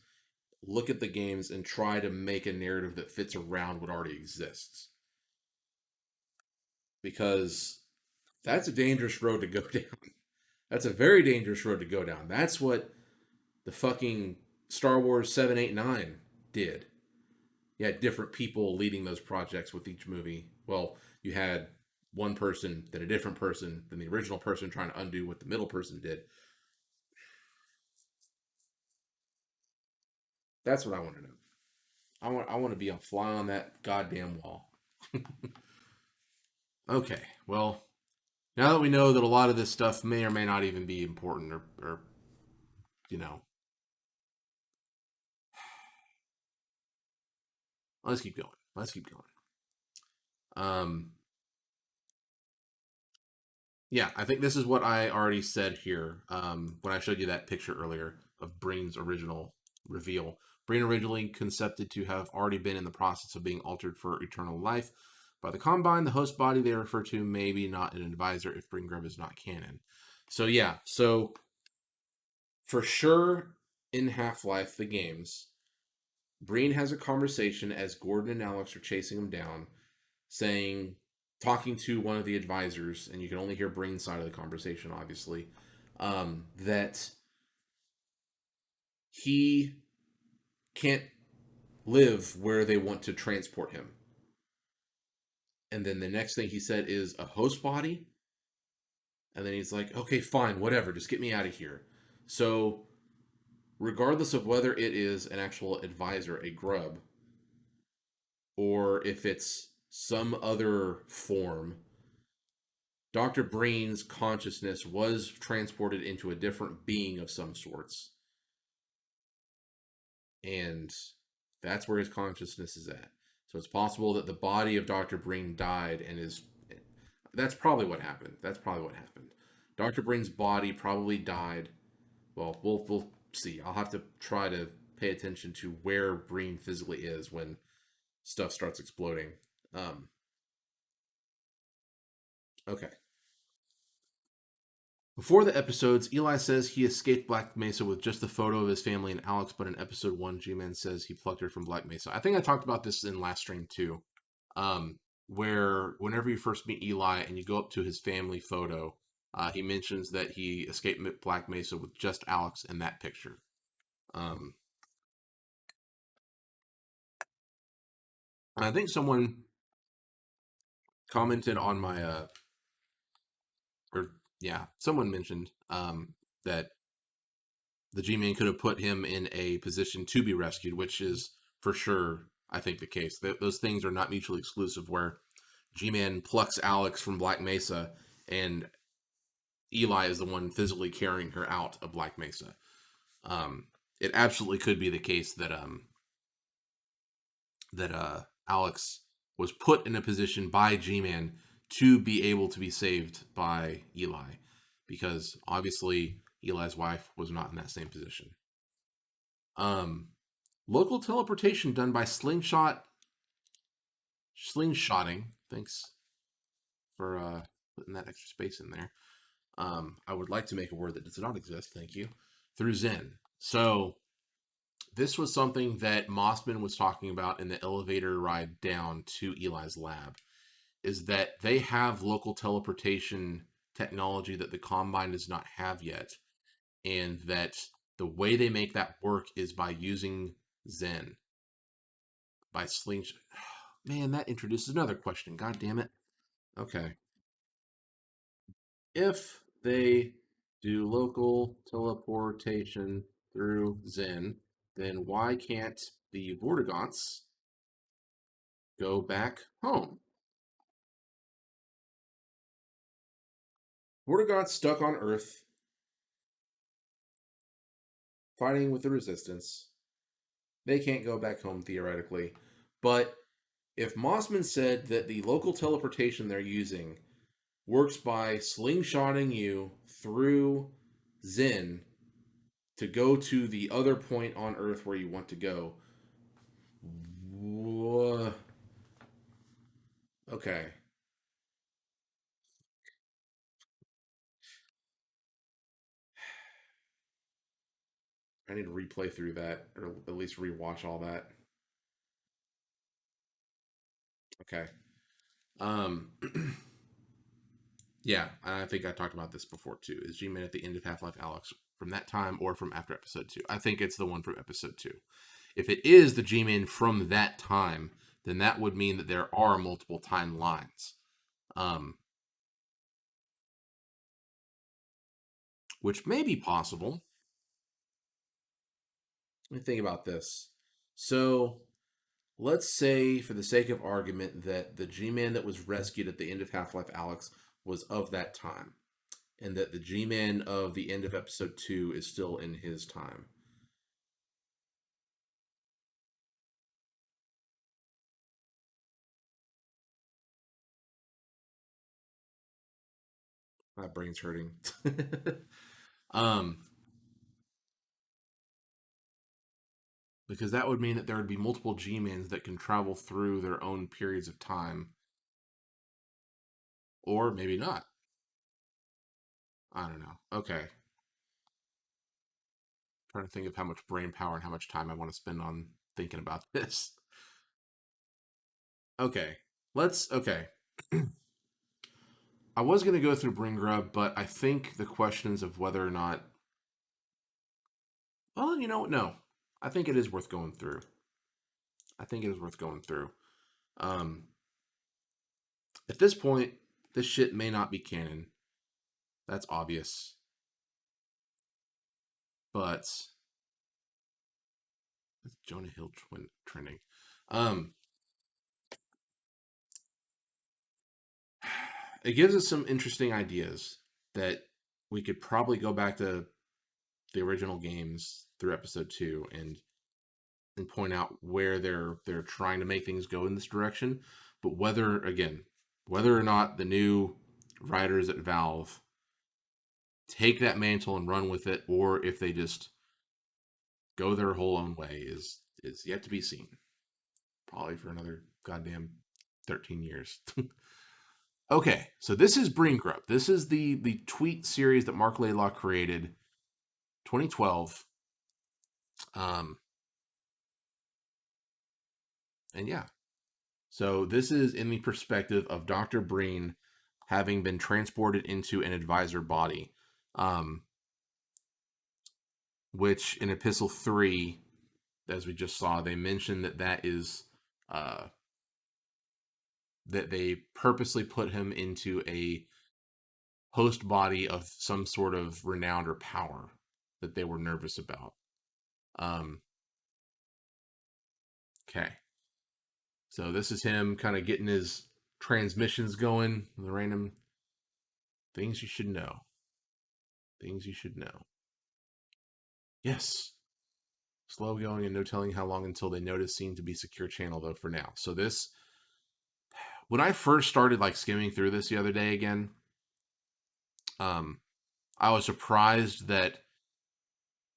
look at the games and try to make a narrative that fits around what already exists. Because that's a dangerous road to go down. That's a very dangerous road to go down. That's what the fucking Star Wars 7, 8, 9 did. You had different people leading those projects with each movie. Well, you had one person, then a different person, then the original person trying to undo what the middle person did. That's what I want to know. I want to be a fly on that goddamn wall. Okay, well, now that we know that a lot of this stuff may or may not even be important, or you know, let's keep going. Let's keep going. Um, yeah, I think this is what I already said here when I showed you that picture earlier of Breen's original reveal. Breen originally concepted to have already been in the process of being altered for eternal life. By the Combine, the host body they refer to maybe not an advisor if Breengrub is not canon. So yeah, so for sure in Half-Life, the games, Breen has a conversation as Gordon and Alex are chasing him down, saying, talking to one of the advisors, and you can only hear Breen's side of the conversation, obviously, that he can't live where they want to transport him. And then the next thing he said is a host body. And then he's like, okay, fine, whatever, just get me out of here. So, regardless of whether it is an actual advisor, a grub, or if it's some other form, Dr. Breen's consciousness was transported into a different being of some sorts. And that's where his consciousness is at. So it's possible that the body of Dr. Breen died and is. That's probably what happened. That's probably what happened. Dr. Breen's body probably died. Well, we'll see. I'll have to try to pay attention to where Breen physically is when stuff starts exploding. Um, okay. Before the episodes, Eli says he escaped Black Mesa with just a photo of his family and Alex, but in episode 1, G-Man says he plucked her from Black Mesa. I think I talked about this in last stream too, where whenever you first meet Eli and you go up to his family photo, he mentions that he escaped Black Mesa with just Alex in that picture. I think someone commented on my, or yeah, someone mentioned that the G-Man could have put him in a position to be rescued, which is for sure, I think, the case. Those things are not mutually exclusive, where G-Man plucks Alex from Black Mesa and Eli is the one physically carrying her out of Black Mesa. It absolutely could be the case that Alex was put in a position by G-Man to be able to be saved by Eli, because obviously Eli's wife was not in that same position. Local teleportation done by slingshotting. Thanks for putting that extra space in there. I would like to make a word that does not exist. Thank you. Through Zen. So this was something that Mossman was talking about in the elevator ride down to Eli's lab. Is that they have local teleportation technology that the Combine does not have yet, and that the way they make that work is by using Zen, by slingshot. Man, that introduces another question. God damn it. Okay. If they do local teleportation through Zen, then why can't the Vortigaunts go back home? Vortigaunts stuck on Earth, fighting with the Resistance. They can't go back home theoretically. But if Mossman said that the local teleportation they're using works by slingshotting you through Zen to go to the other point on Earth where you want to go. Okay. I need to replay through that, or at least rewatch all that. Okay. Um, yeah, I think I talked about this before too. Is G-Man at the end of Half-Life Alex from that time or from after episode 2? I think it's the one from episode 2. If it is the G-Man from that time, then that would mean that there are multiple timelines. Um, which may be possible. Let me think about this. So, let's say, for the sake of argument, that the G-Man that was rescued at the end of Half-Life Alex was of that time, and that the G-Man of the end of episode 2 is still in his time. My brain's hurting. um, because that would mean that there would be multiple G-Mans that can travel through their own periods of time, or maybe not. I don't know. Okay. Trying to think of how much brain power and how much time I want to spend on thinking about this. Okay. Okay. I was going to go through Breengrub, but I think the questions of whether or not. Well, you know what? No. I think it is worth going through. I think it is worth going through. Um, at this point, this shit may not be canon. That's obvious. But Jonah Hill trending. Um, it gives us some interesting ideas that we could probably go back to the original games through episode 2 and point out where they're trying to make things go in this direction. But whether or not the new writers at Valve take that mantle and run with it, or if they just go their whole own way, is yet to be seen. Probably for another goddamn 13 years. Okay, so this is Breengrub. This is the tweet series that Mark Laidlaw created, 2012. Um, and yeah, so this is in the perspective of Dr. Breen having been transported into an advisor body, um, which in Epistle 3, as we just saw, they mentioned that is uh, that they purposely put him into a host body of some sort of renown or power that they were nervous about. Um, okay. So this is him kind of getting his transmissions going, the random things you should know. Things you should know. Yes. Slow going and no telling how long until they notice seem to be secure channel though for now. So this when I first started like skimming through this the other day again, um, I was surprised that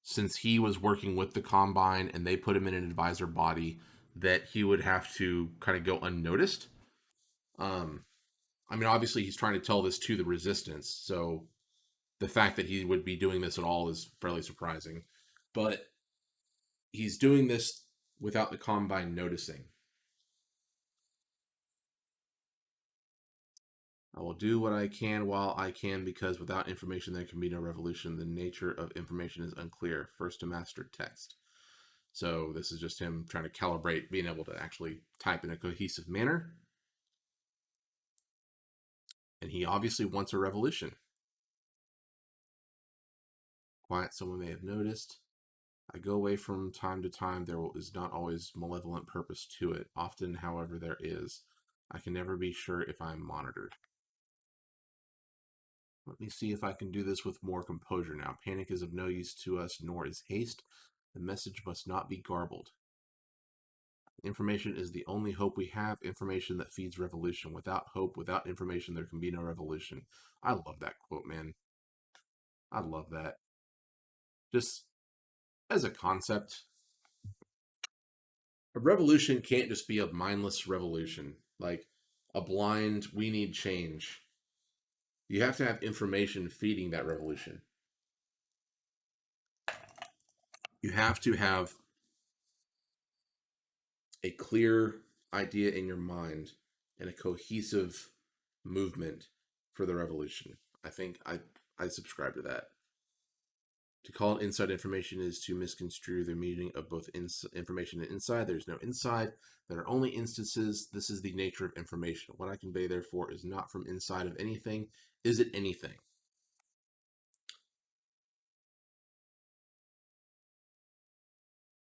since he was working with the Combine and they put him in an advisor body, that he would have to kind of go unnoticed. Um, I mean, obviously he's trying to tell this to the Resistance, so the fact that he would be doing this at all is fairly surprising. But he's doing this without the Combine noticing. I will do what I can while I can because without information there can be no revolution. The nature of information is unclear. First to master text. So this is just him trying to calibrate being able to actually type in a cohesive manner. And he obviously wants a revolution. Quiet, someone may have noticed. I go away from time to time. There is not always malevolent purpose to it. Often, however, there is. I can never be sure if I am monitored. Let me see if I can do this with more composure now. Panic is of no use to us, nor is haste. The message must not be garbled. Information is the only hope we have. Information that feeds revolution. Without hope, without information, there can be no revolution. I love that quote, man. I love that. Just as a concept, a revolution can't just be a mindless revolution. Like a blind, we need change. You have to have information feeding that revolution. You have to have a clear idea in your mind and a cohesive movement for the revolution. I think I subscribe to that. To call it inside information is to misconstrue the meaning of both information and inside. There's no inside. There are only instances. This is the nature of information. What I convey, therefore, is not from inside of anything. Is it anything?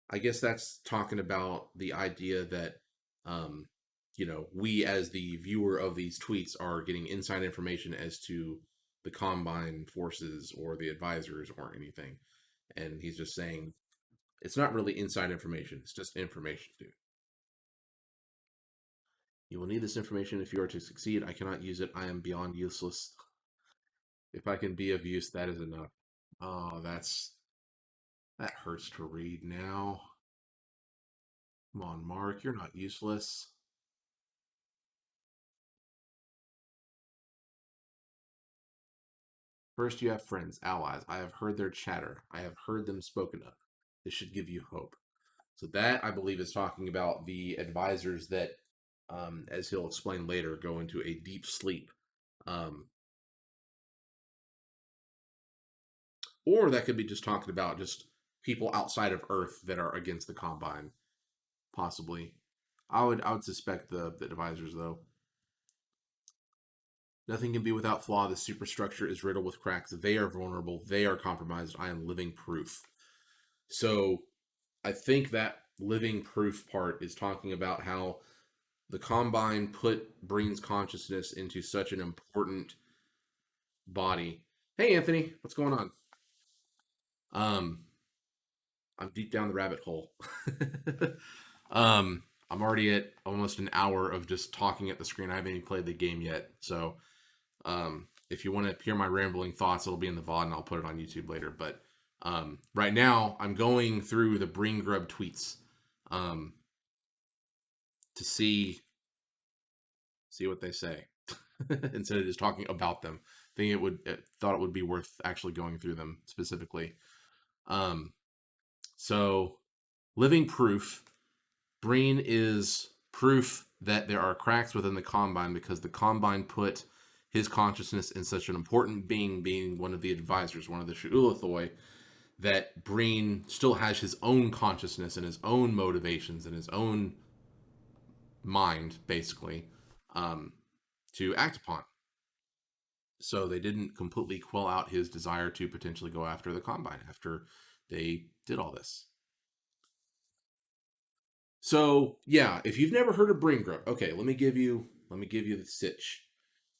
I guess that's talking about the idea that, um, we as the viewer of these tweets are getting inside information as to the Combine forces or the advisors or anything. And he's just saying it's not really inside information. It's just information, dude. You will need this information if you are to succeed. I cannot use it. I am beyond useless. If I can be of use, that is enough. Oh, that hurts to read now. Come on, Mark, you're not useless. First, you have friends, allies. I have heard their chatter. I have heard them spoken of. This should give you hope. So that, I believe, is talking about the advisors that, as he'll explain later, go into a deep sleep. Or that could be just talking about just people outside of Earth that are against the Combine, possibly. I would suspect the advisors though. Nothing can be without flaw. The superstructure is riddled with cracks. They are vulnerable. They are compromised. I am living proof. So I think that living proof part is talking about how the Combine put Breen's consciousness into such an important body. Hey, Anthony, what's going on? Um, I'm deep down the rabbit hole. I'm already at almost an hour of just talking at the screen. I haven't even played the game yet. So, if you want to hear my rambling thoughts, it'll be in the VOD and I'll put it on YouTube later. But right now, I'm going through the Breengrub tweets um, to see what they say instead of just talking about them. I think thought it would be worth actually going through them specifically. So, living proof. Breen is proof that there are cracks within the Combine because the Combine put his consciousness in such an important being one of the advisors, one of the Sha'ulathoi, that Breen still has his own consciousness and his own motivations and his own mind, basically, to act upon. So they didn't completely quell out his desire to potentially go after the Combine after they did all this. So yeah, if you've never heard of Breengrub, okay, let me give you the sitch.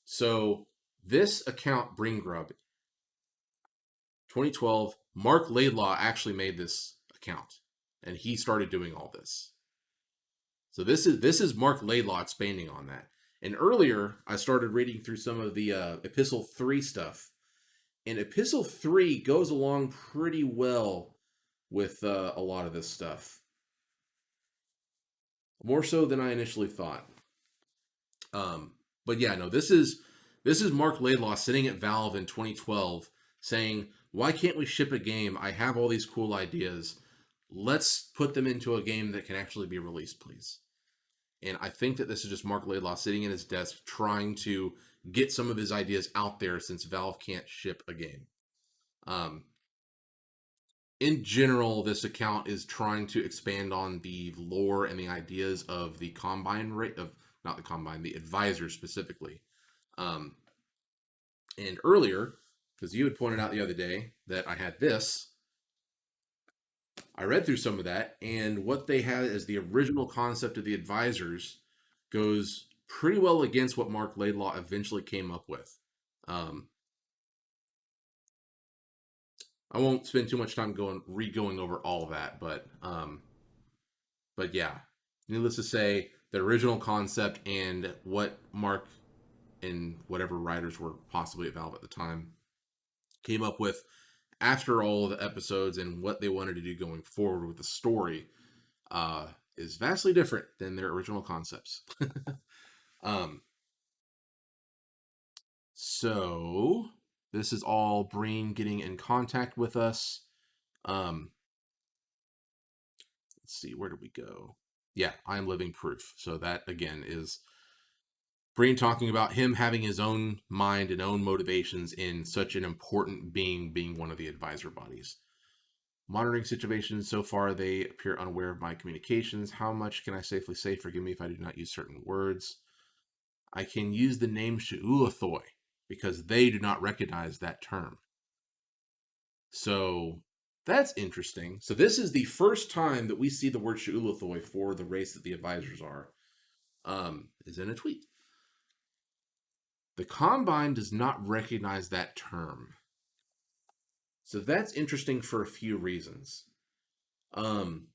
So this account, Breengrub, 2012, Mark Laidlaw actually made this account, and he started doing all this. So this is Mark Laidlaw expanding on that. And earlier, I started reading through some of the Epistle 3 stuff, and Epistle 3 goes along pretty well with a lot of this stuff, more so than I initially thought. But yeah, no, this is Mark Laidlaw sitting at Valve in 2012 saying, "Why can't we ship a game? I have all these cool ideas. Let's put them into a game that can actually be released, please." And I think that this is just Mark Laidlaw sitting in his desk trying to get some of his ideas out there since Valve can't ship a game. In general, this account is trying to expand on the lore and the ideas of the Combine rate of not the Combine, the advisors specifically. Um, and earlier, because you had pointed out the other day that I had this, I read through some of that, and what they had as the original concept of the advisors goes pretty well against what Mark Laidlaw eventually came up with. I won't spend too much time going over all of that, but yeah, needless to say, the original concept and what Mark and whatever writers were possibly at Valve at the time came up with after all the episodes and what they wanted to do going forward with the story is vastly different than their original concepts. So this is all Breen getting in contact with us. let's see, where did we go? Yeah, I am living proof. So that again is Breen talking about him having his own mind and own motivations in such an important being one of the advisor bodies. Monitoring situations, so far they appear unaware of my communications. How much can I safely say? Forgive me if I do not use certain words. I can use the name Sheulathoi because they do not recognize that term. So that's interesting. So this is the first time that we see the word Sheulathoi for the race that the advisors are, is in a tweet. The Combine does not recognize that term. So that's interesting for a few reasons. The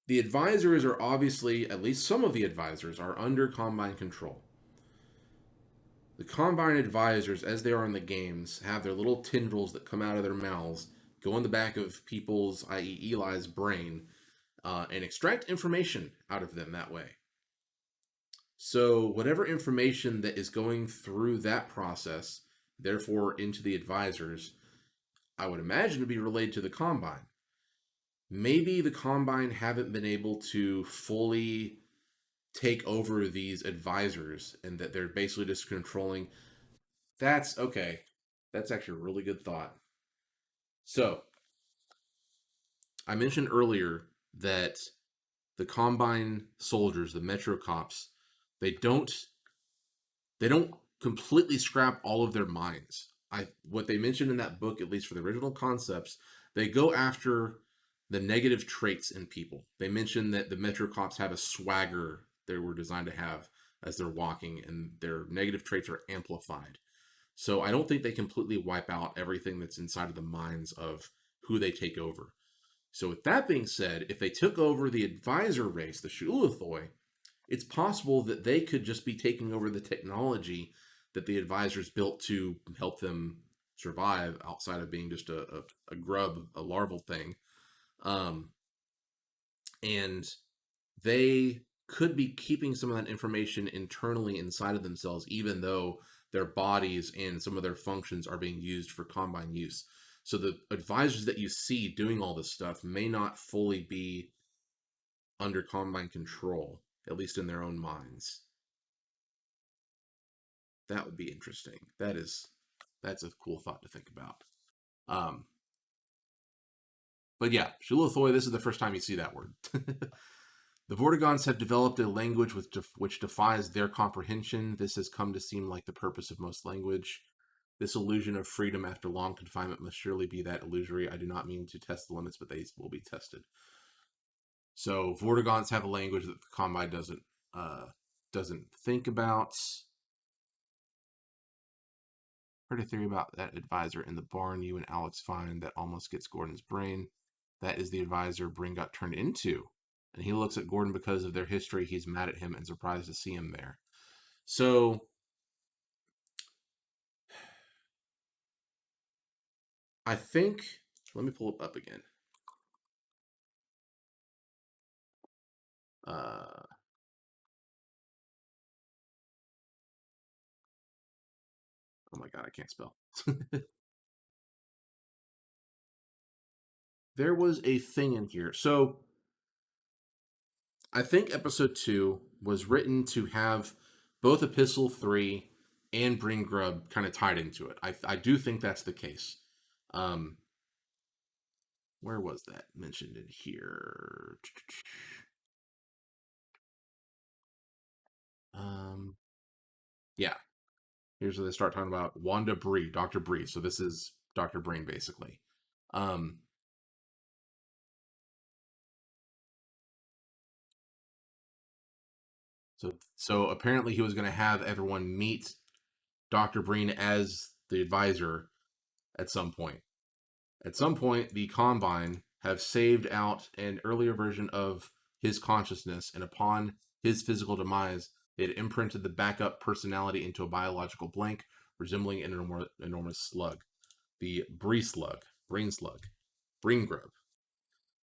advisors are obviously, at least some of the advisors, are under Combine control. The Combine advisors, as they are in the games, have their little tendrils that come out of their mouths, go in the back of people's, i.e., Eli's brain, and extract information out of them that way. So, whatever information that is going through that process, therefore into the advisors, I would imagine to be relayed to the Combine. Maybe the Combine haven't been able to fully take over these advisors and that they're basically just controlling. That's okay. That's actually a really good thought. So, I mentioned earlier that the Combine soldiers, the Metro cops, they don't they don't completely scrap all of their minds. What they mentioned in that book, at least for the original concepts, they go after the negative traits in people. They mentioned that the Metro cops have a swagger they were designed to have as they're walking, and their negative traits are amplified. So I don't think they completely wipe out everything that's inside of the minds of who they take over. So with that being said, if they took over the advisor race, the Shulathoi, it's possible that they could just be taking over the technology that the advisors built to help them survive outside of being just a grub, a larval thing. And they could be keeping some of that information internally inside of themselves, even though their bodies and some of their functions are being used for Combine use. So the advisors that you see doing all this stuff may not fully be under Combine control, at least in their own minds. That would be interesting. That's a cool thought to think about. Um, but yeah, Shulathoi, this is the first time you see that word. The Vortigons have developed a language which defies their comprehension. This has come to seem like the purpose of most language. This illusion of freedom after long confinement must surely be that illusory. I do not mean to test the limits, but they will be tested. So Vortigons have a language that the Combine doesn't think about. Heard a theory about that advisor in the barn you and Alex find that almost gets Gordon's brain. That is the advisor Breen got turned into. And he looks at Gordon because of their history. He's mad at him and surprised to see him there. So I think, let me pull it up again. Oh my God, I can't spell. There was a thing in here. So I think episode 2 was written to have both Epistle 3 and Breengrub kind of tied into it. I do think that's the case. Where was that mentioned in here? Yeah. Here's where they start talking about Wanda Bree, Dr. Bree. So this is Dr. Breen, basically. Um, so apparently he was going to have everyone meet Dr. Breen as the advisor at some point. At some point, the Combine have saved out an earlier version of his consciousness, and upon his physical demise, they had imprinted the backup personality into a biological blank, resembling an enormous slug. The Bree slug, brain slug, Breengrub.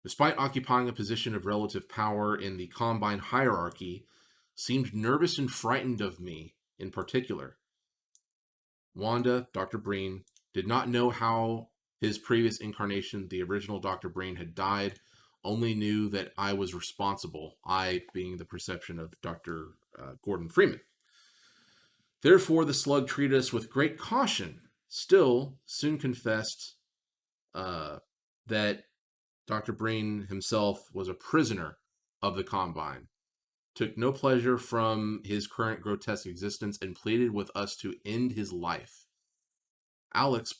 Despite occupying a position of relative power in the Combine hierarchy, seemed nervous and frightened of me in particular. Wanda, Dr. Breen, did not know how his previous incarnation, the original Dr. Brain, had died, only knew that I was responsible, I being the perception of Dr. Gordon Freeman. Therefore, the slug treated us with great caution, still soon confessed that Dr. Brain himself was a prisoner of the Combine, took no pleasure from his current grotesque existence, and pleaded with us to end his life. Alex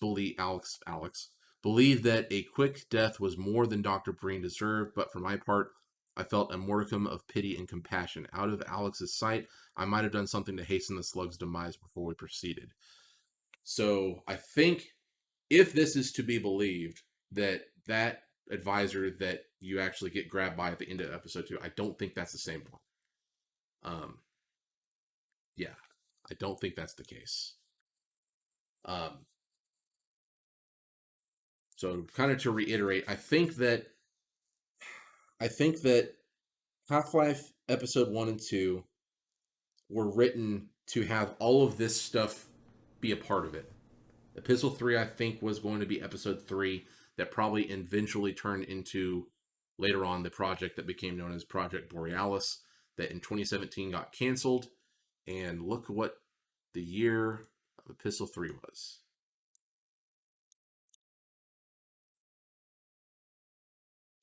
believed that a quick death was more than Dr. Breen deserved, but for my part, I felt a modicum of pity and compassion. Out of Alex's sight, I might have done something to hasten the slug's demise before we proceeded. So I think if this is to be believed, that advisor that you actually get grabbed by at the end of episode 2, I don't think that's the same one. Yeah, I don't think that's the case. So kind of to reiterate, I think that Half-Life episode 1 and 2 were written to have all of this stuff be a part of it. Epistle 3, I think, was going to be episode 3 that probably eventually turned into, later on, the project that became known as Project Borealis, that in 2017 got canceled. And look what the year of Epistle 3 was.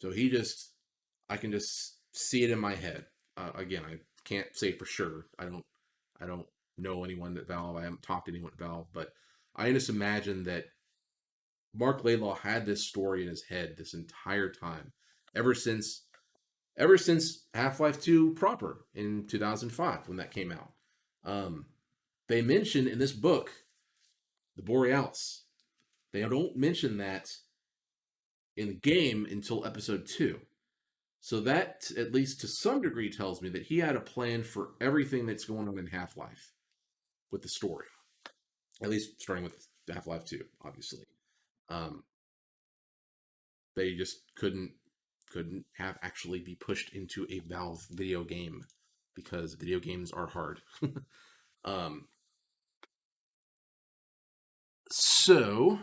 So I can just see it in my head. Again, I can't say for sure. I don't know anyone at Valve. I haven't talked to anyone at Valve, but I just imagine that Mark Laidlaw had this story in his head this entire time, ever since Half-Life 2 proper in 2005 when that came out. They mention in this book the Borealis. They don't mention that in the game until episode 2. So that, at least to some degree, tells me that he had a plan for everything that's going on in Half-Life with the story. At least starting with Half-Life 2, obviously. They just couldn't have actually be pushed into a Valve video game because video games are hard. So,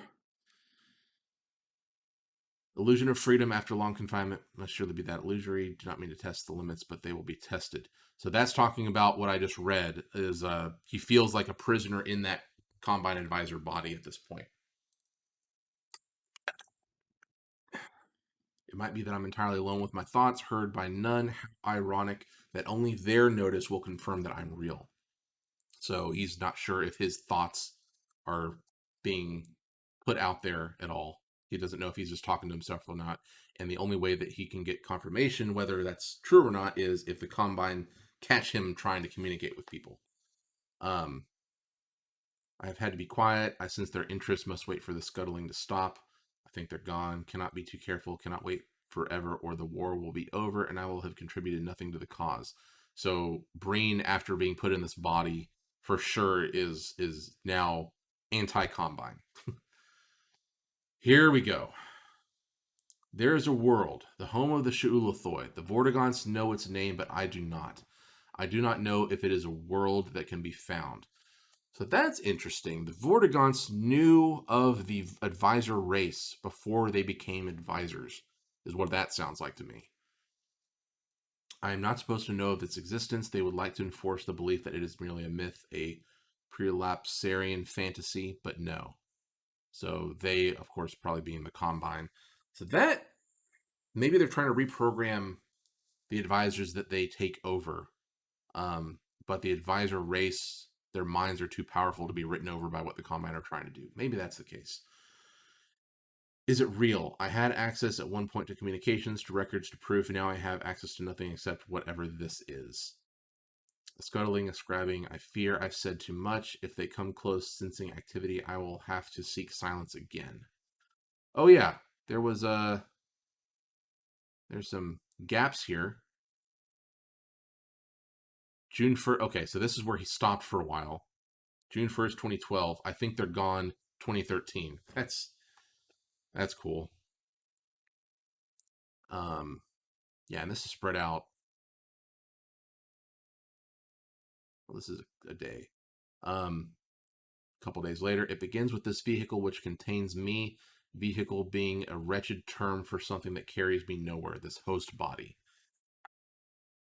illusion of freedom after long confinement must surely be that illusory. Do not mean to test the limits, but they will be tested. So that's talking about what I just read. Is he feels like a prisoner in that Combine Advisor body at this point. It might be that I'm entirely alone with my thoughts, heard by none. How ironic that only their notice will confirm that I'm real. So he's not sure if his thoughts are being put out there at all. He doesn't know if he's just talking to himself or not. And the only way that he can get confirmation whether that's true or not is if the Combine catch him trying to communicate with people. I've had to be quiet. I sense their interest must wait for the scuttling to stop. I think they're gone. Cannot be too careful. Cannot wait forever or the war will be over and I will have contributed nothing to the cause. So Brain, after being put in this body, for sure is now anti-Combine. Here we go. There is a world, the home of the Sha'ulathoi. The Vortigaunts know its name, but I do not. I do not know if it is a world that can be found. So that's interesting. The Vortigaunts knew of the advisor race before they became advisors, is what that sounds like to me. I am not supposed to know of its existence. They would like to enforce the belief that it is merely a myth, a prelapsarian fantasy, but no. So they, of course, probably being the Combine. So that, maybe they're trying to reprogram the advisors that they take over. But the advisor race, their minds are too powerful to be written over by what the Combine are trying to do. Maybe that's the case. Is it real? I had access at one point to communications, to records, to proof, and now I have access to nothing except whatever this is. A scuttling, a scrabbing. I fear I've said too much. If they come close, sensing activity, I will have to seek silence again. Oh yeah, there's some gaps here. June 1st. Okay, so this is where he stopped for a while. June 1st, 2012. I think they're gone 2013. That's cool. Yeah, and this is spread out. Well, this is a day. A couple days later, it begins with this vehicle which contains me vehicle being a wretched term for something that carries me nowhere, this host body.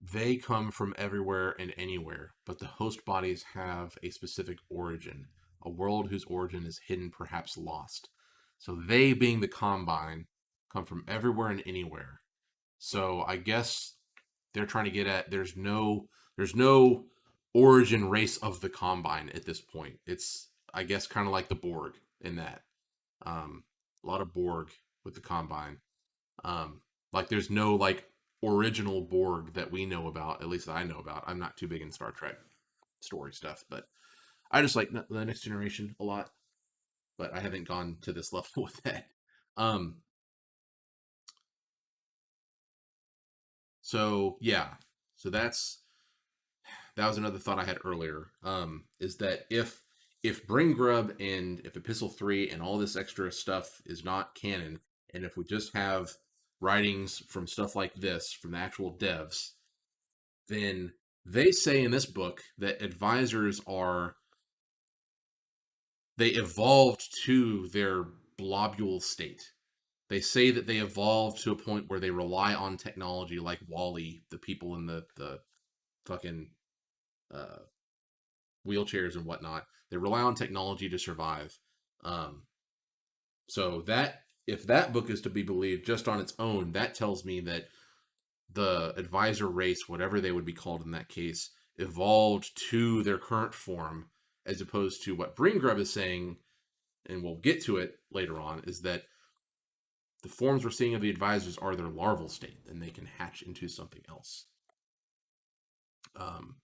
They come from everywhere and anywhere, but the host bodies have a specific origin, a world whose origin is hidden, perhaps lost. So they, being the Combine, come from everywhere and anywhere. So I guess they're trying to get at there's no origin race of the Combine at this point. It's, I guess, kind of like the Borg in that. A lot of Borg with the Combine. Um, like there's no like original Borg that we know about, at least that I know about. I'm not too big in Star Trek story stuff, but I just like the Next Generation a lot. But I haven't gone to this level with that. Um, so yeah, so that was another thought I had earlier. Is that if Breengrub and if Epistle 3 and all this extra stuff is not canon, and if we just have writings from stuff like this from the actual devs, then they say in this book that advisors are they evolved to their blobule state. They say that they evolved to a point where they rely on technology like Wally, the people in the fucking uh, wheelchairs and whatnot. They rely on technology to survive. Um, so that if that book is to be believed just on its own, that tells me that the advisor race, whatever they would be called in that case, evolved to their current form, as opposed to what Breengrub is saying, and we'll get to it later on, is that the forms we're seeing of the advisors are their larval state, and they can hatch into something else. Um,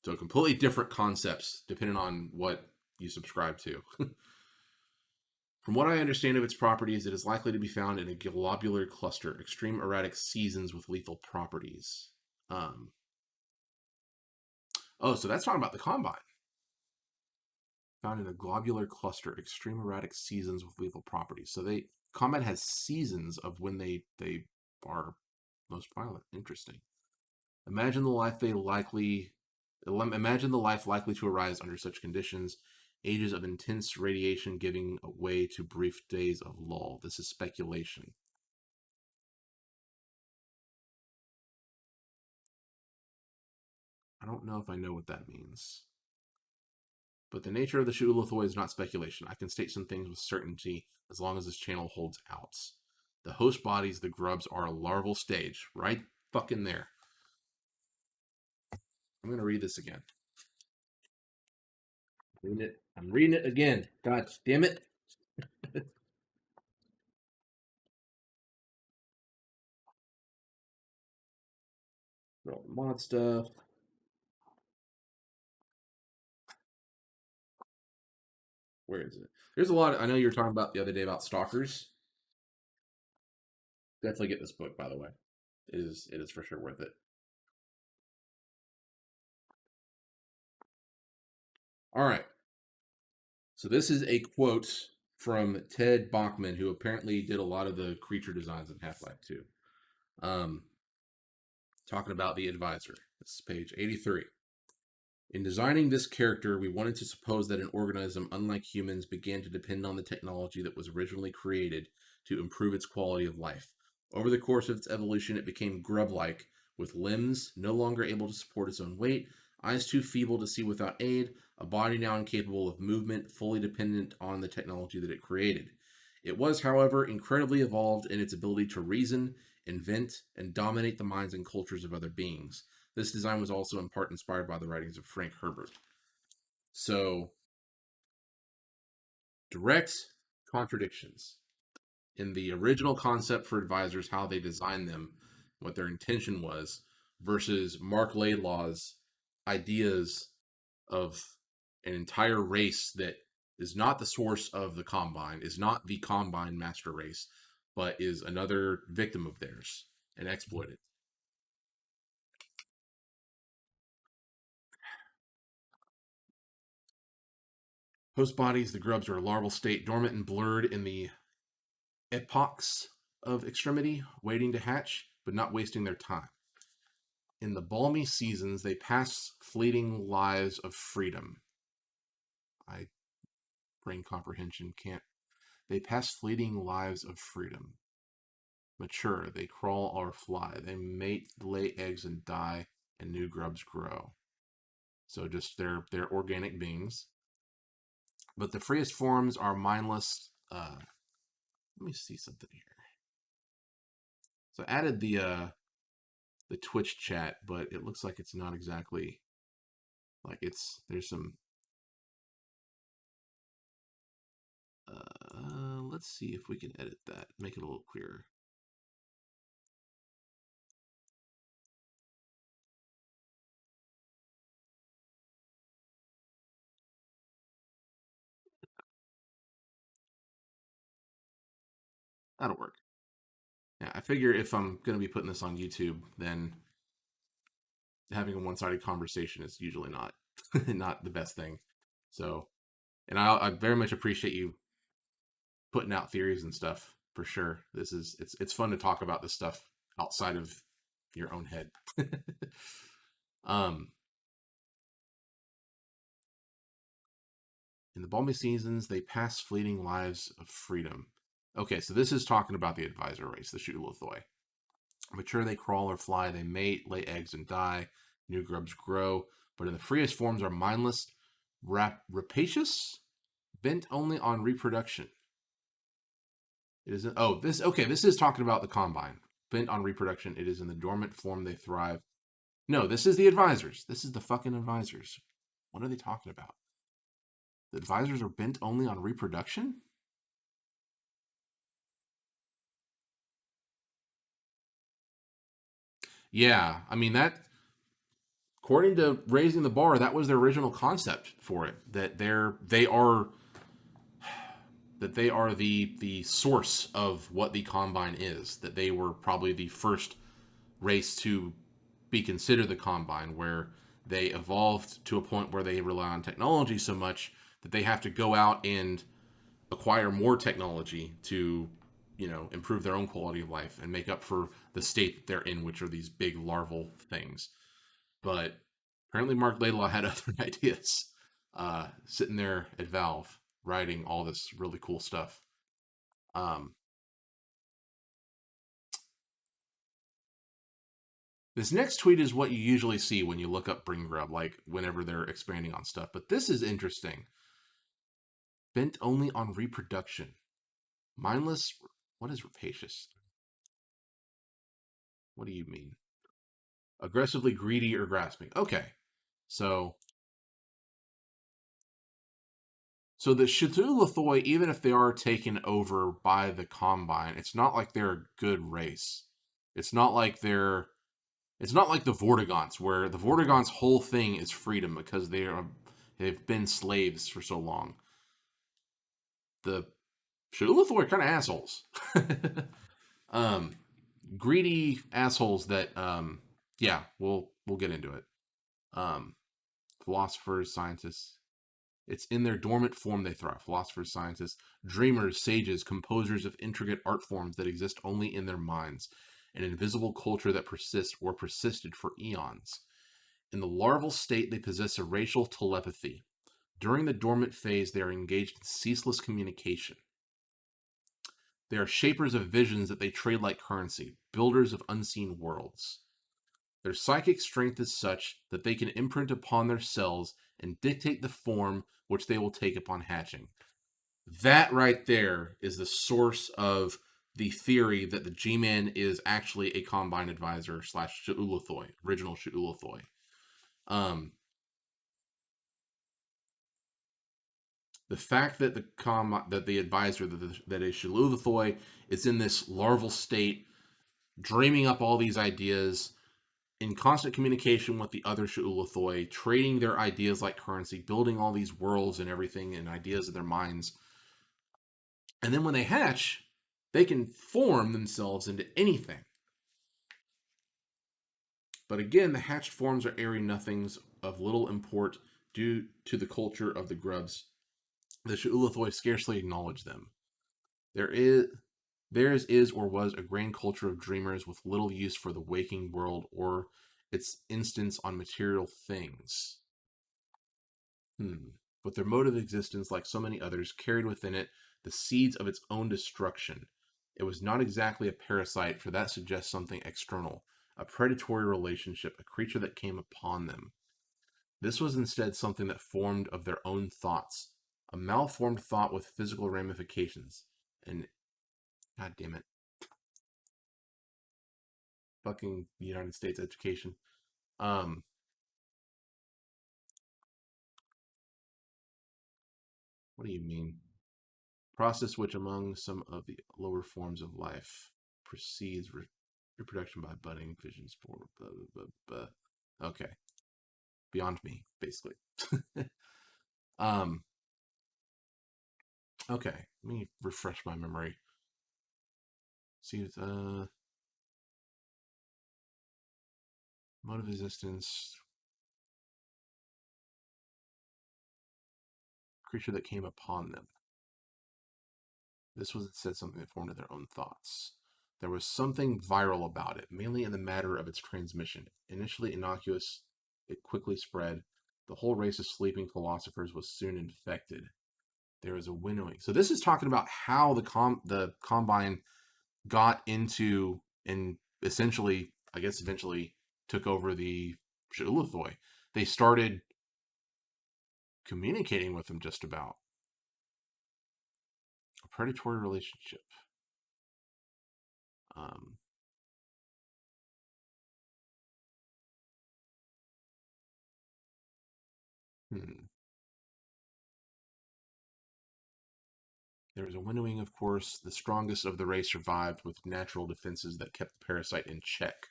so completely different concepts depending on what you subscribe to. From what I understand of its properties, it is likely to be found in a globular cluster, extreme erratic seasons with lethal properties. Um, so that's talking about the Combine. Found in a globular cluster, extreme erratic seasons with lethal properties. So Combine has seasons of when they are most violent. Interesting. Imagine the life likely to arise under such conditions. Ages of intense radiation giving way to brief days of lull. This is speculation. I don't know if I know what that means. But the nature of the Shulithoi is not speculation. I can state some things with certainty as long as this channel holds out. The host bodies, the grubs, are a larval stage. Right fucking there. I'm going to read this again. I'm reading it again. God damn it. All the mod stuff. Where is it? There's a lot. I know you were talking about the other day about stalkers. Definitely get this book, by the way. It is for sure worth it. All right. So this is a quote from Ted Bachman, who apparently did a lot of the creature designs in Half-Life 2. Um, talking about the advisor. This is page 83. In designing this character, we wanted to suppose that an organism unlike humans began to depend on the technology that was originally created to improve its quality of life. Over the course of its evolution, it became grub-like, with limbs no longer able to support its own weight, eyes too feeble to see without aid, a body now incapable of movement, fully dependent on the technology that it created. It was, however, incredibly evolved in its ability to reason, invent, and dominate the minds and cultures of other beings. This design was also in part inspired by the writings of Frank Herbert. So, direct contradictions in the original concept for advisors, how they designed them, what their intention was, versus Mark Laidlaw's ideas of an entire race that is not the source of the Combine, is not the Combine master race, but is another victim of theirs and exploited. Host bodies, the grubs are a larval state, dormant and blurred in the epochs of extremity, waiting to hatch, but not wasting their time. In the balmy seasons, they pass fleeting lives of freedom. Brain comprehension can't They pass fleeting lives of freedom. Mature, they crawl or fly. They mate, lay eggs, and die, and new grubs grow. So just they're organic beings. But the freest forms are mindless. Let me see something here. So I added the Twitch chat, but it looks like it's not exactly like there's some let's see if we can edit that, make it a little clearer. That'll work. Yeah, I figure if I'm going to be putting this on YouTube, then having a one-sided conversation is usually not not the best thing. So, and I very much appreciate you putting out theories and stuff for sure. It's fun to talk about this stuff outside of your own head. um, in the balmy seasons, they pass fleeting lives of freedom. Okay, so this is talking about the advisor race, the Shutuluthoi. Mature, they crawl or fly, they mate, lay eggs, and die. New grubs grow, but in the freest forms are mindless, rapacious, bent only on reproduction. It isn't. Oh, this okay. This is talking about the combine. Bent on reproduction. It is in the dormant form they thrive. No, this is the advisors. This is the fucking advisors. What are they talking about? The advisors are bent only on reproduction? Yeah, I mean that. According to Raising the Bar, that was their original concept for it. That they are the source of what the combine is. That they were probably the first race to be considered the combine, where they evolved to a point where they rely on technology so much that they have to go out and acquire more technology to, improve their own quality of life and make up for the state that they're in, which are these big larval things. But apparently, Mark Laidlaw had other ideas, sitting there at Valve writing all this really cool stuff. Um, this next tweet is what you usually see when you look up Breengrub, like whenever they're expanding on stuff. But this is interesting. Bent only on reproduction. Mindless. What is rapacious? What do you mean? Aggressively greedy or grasping. Okay. So So the Cthulhuthoi, even if they are taken over by the Combine, it's not like they're a good race. It's not like it's not like the Vortigons, where the Vortigons' whole thing is freedom because they've been slaves for so long. The Cthulhuthoi are kind of assholes. um, greedy assholes that yeah, we'll get into it. Um, philosophers, scientists. It's in their dormant form they thrive. Philosophers, scientists, dreamers, sages, composers of intricate art forms that exist only in their minds, an invisible culture that persists or persisted for eons. In the larval state, they possess a racial telepathy. During the dormant phase, they are engaged in ceaseless communication. They are shapers of visions that they trade like currency, builders of unseen worlds. Their psychic strength is such that they can imprint upon their cells and dictate the form which they will take upon hatching. That right there is the source of the theory that the G-Man is actually a Combine advisor slash Shutuluthoi, original Shutuluthoi. The fact that the advisor that is Shutuluthoi is in this larval state, dreaming up all these ideas, in constant communication with the other Shutuluthoi, trading their ideas like currency, building all these worlds and everything and ideas in their minds. And then when they hatch, they can form themselves into anything. But again, the hatched forms are airy nothings of little import due to the culture of the grubs. The Shutuluthoi scarcely acknowledge them. Theirs is or was a grand culture of dreamers with little use for the waking world or its instance on material things. But their mode of existence, like so many others, carried within it the seeds of its own destruction. It was not exactly a parasite, for that suggests something external, a predatory relationship, a creature that came upon them. This was instead something that formed of their own thoughts, a malformed thought with physical ramifications. And, god damn it, fucking United States education. Um, what do you mean? Process which, among some of the lower forms of life, precedes reproduction by budding, fission, spore, blah, blah, blah, blah. Okay. Beyond me, basically. um, okay. Let me refresh my memory. See, mode of existence, creature that came upon them. This was instead something that formed of their own thoughts. There was something viral about it, mainly in the matter of its transmission. Initially innocuous, it quickly spread. The whole race of sleeping philosophers was soon infected. There was a winnowing. So this is talking about how the Combine got into and essentially, I guess, eventually took over the Sha'ulathoi. They started communicating with them just about. A predatory relationship. Um, hmm. There was a winnowing, of course. The strongest of the race survived with natural defenses that kept the parasite in check.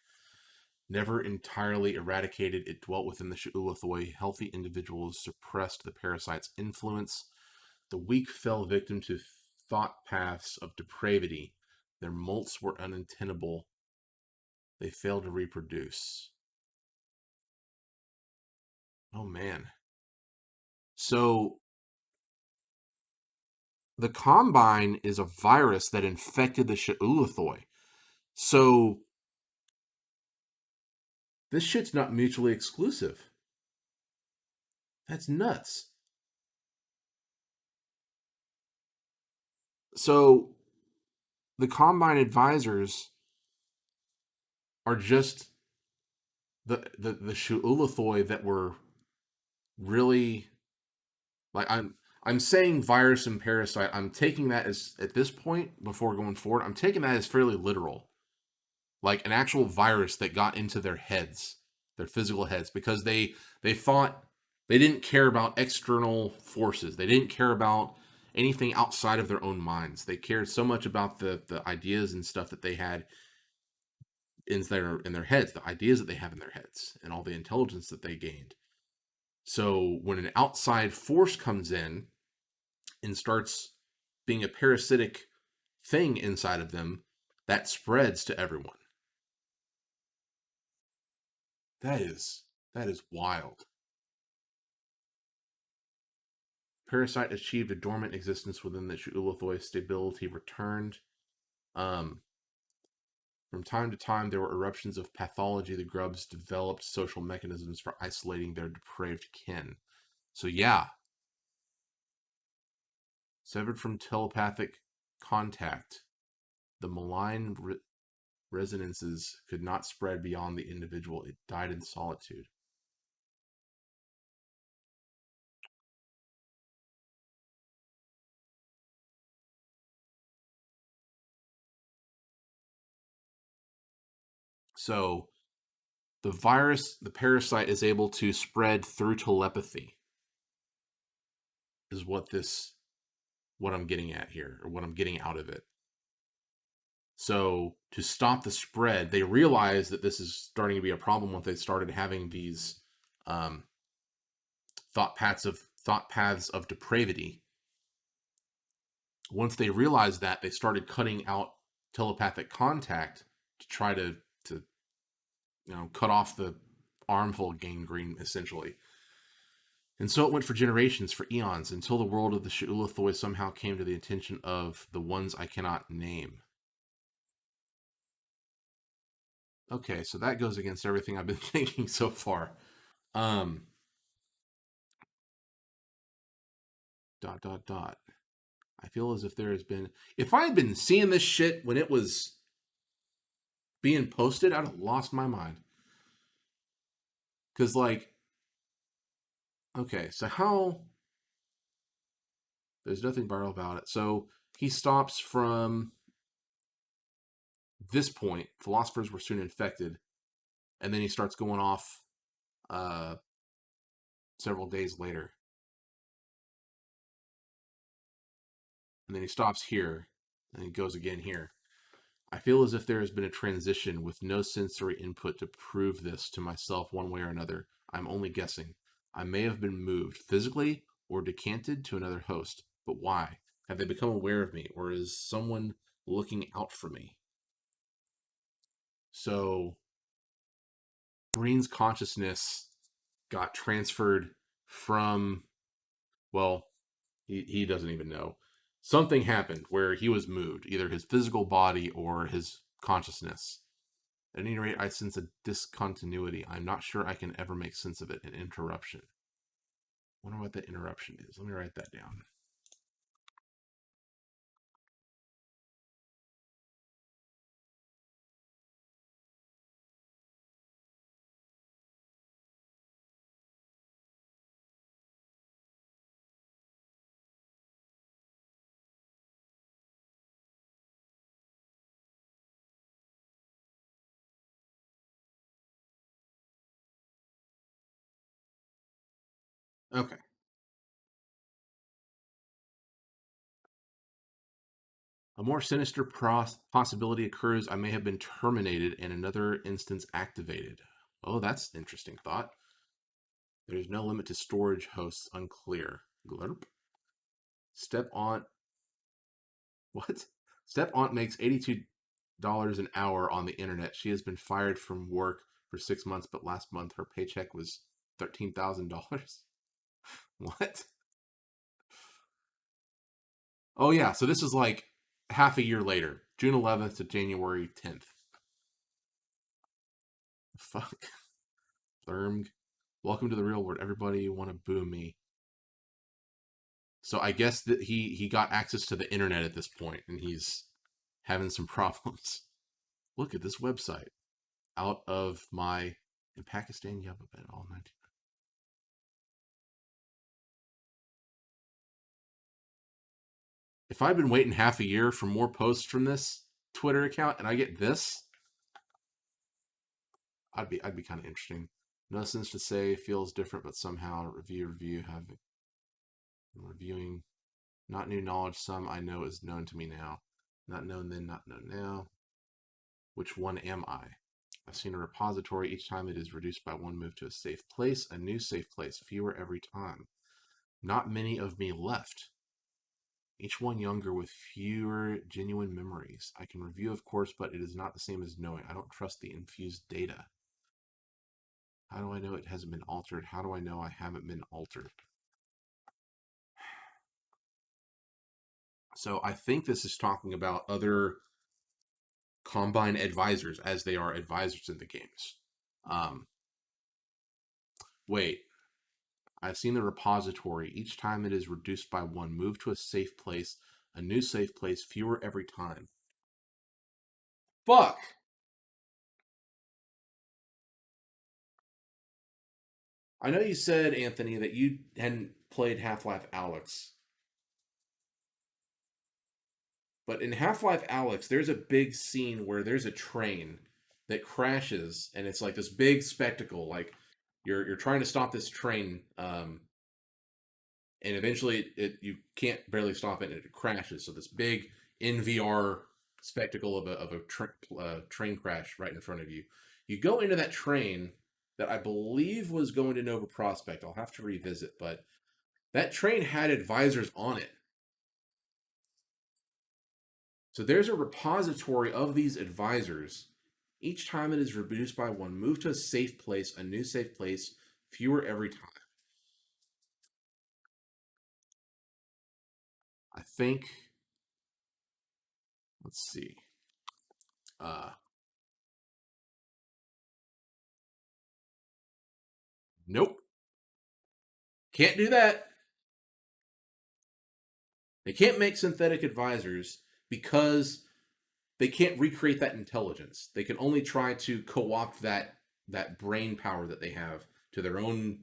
Never entirely eradicated, it dwelt within the Sha'ulathoi. Healthy individuals suppressed the parasite's influence. The weak fell victim to thought paths of depravity. Their molts were untenable. They failed to reproduce. Oh, man. So, the Combine is a virus that infected the Sha'ulathoi. So, this shit's not mutually exclusive. That's nuts. So the Combine advisors are just the Shu'ulathoi that were really like I'm saying virus and parasite. I'm taking that as at this point before going forward. I'm taking that as fairly literal, like an actual virus that got into their heads, their physical heads, because they thought they didn't care about external forces. They didn't care about anything outside of their own minds. They cared so much about the ideas and stuff that they had in their heads, the ideas that they have in their heads, and all the intelligence that they gained. So when an outside force comes in and starts being a parasitic thing inside of them, that spreads to everyone. That is wild. Parasite achieved a dormant existence within the Sha'ulathoi. Stability returned. Um, from time to time, there were eruptions of pathology. The grubs developed social mechanisms for isolating their depraved kin. So yeah, severed from telepathic contact, the malign resonances could not spread beyond the individual. It died in solitude. So the virus, the parasite, is able to spread through telepathy, is what I'm getting at here, or what I'm getting out of it. So to stop the spread, they realized that this is starting to be a problem when they started having these um, thought paths of depravity. Once they realized that, they started cutting out telepathic contact to try to cut off the armful of gangrene, essentially. And so it went for generations, for eons, until the world of the Sha'ulathoi somehow came to the attention of the ones I cannot name. Okay, so that goes against everything I've been thinking so far. Um, dot dot dot. I feel as if there has been. If I had been seeing this shit when it was being posted, I'd have lost my mind. Because, like, okay, so how. There's nothing viral about it. So he stops from this point. Philosophers were soon infected. And then he starts going off uh, several days later. And then he stops here. And he goes again here. I feel as if there has been a transition with no sensory input to prove this to myself one way or another. I'm only guessing. I may have been moved physically or decanted to another host. But why? Have they become aware of me? Or is someone looking out for me? So Breen's consciousness got transferred from, well, he doesn't even know. Something happened where he was moved, either his physical body or his consciousness. At any rate, I sense a discontinuity. I'm not sure I can ever make sense of it. An interruption. Wonder what that interruption is. Let me write that down. Okay. A more sinister possibility occurs. I may have been terminated and another instance activated. Oh, that's an interesting thought. There's no limit to storage hosts. Unclear. Glurp. Step on. What? Step aunt makes $82 an hour on the internet. She has been fired from work for 6 months, but last month her paycheck was $13,000. What? Oh yeah, so this is like half a year later, June 11th to January 10th. Fuck. Thermg. Welcome to the real world. Everybody want to boo me. So I guess that he got access to the internet at this point, and he's having some problems. Look at this website. Out of my in Pakistan, you have a bed all 19. If I've been waiting half a year for more posts from this Twitter account and I get this, I'd be kind of interesting. No sense to say feels different, but somehow review have been reviewing not new knowledge. Some I know is known to me now, not known then, not known now. Which one am I? I've seen a repository each time it is reduced by one move to a safe place, a new safe place, fewer every time. Not many of me left. Each one younger with fewer genuine memories. I can review, of course, but it is not the same as knowing. I don't trust the infused data. How do I know it hasn't been altered? How do I know I haven't been altered? So I think this is talking about other Combine advisors as they are advisors in the games. Um, wait, I've seen the repository. Each time it is reduced by one. Move to a safe place. A new safe place. Fewer every time. Fuck! I know you said, Anthony, that you hadn't played Half-Life Alyx. But in Half-Life Alyx, there's a big scene where there's a train that crashes, and it's like this big spectacle. Like you're trying to stop this train, and eventually you can't barely stop it, and it crashes. So this big in VR spectacle of a train crash right in front of you. You go into that train that I believe was going to Nova Prospect. I'll have to revisit, but that train had advisors on it. So there's a repository of these advisors. Each time it is reduced by one. Move to a safe place, a new safe place, fewer every time. I think. Let's see. Uh, nope. Can't do that. They can't make synthetic advisors because they can't recreate that intelligence. They can only try to co-opt that brain power that they have to their own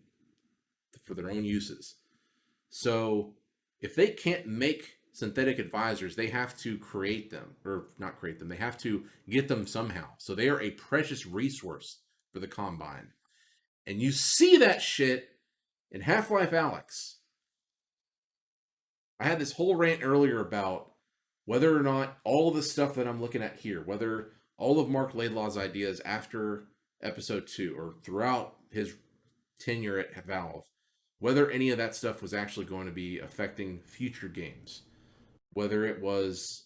for their own uses. So if they can't make synthetic advisors, they have to create them, or not create them. They have to get them somehow. So they are a precious resource for the Combine. And you see that shit in Half-Life Alyx. I had this whole rant earlier about whether or not all of the stuff that I'm looking at here, whether all of Mark Laidlaw's ideas after episode 2 or throughout his tenure at Valve, whether any of that stuff was actually going to be affecting future games, whether it was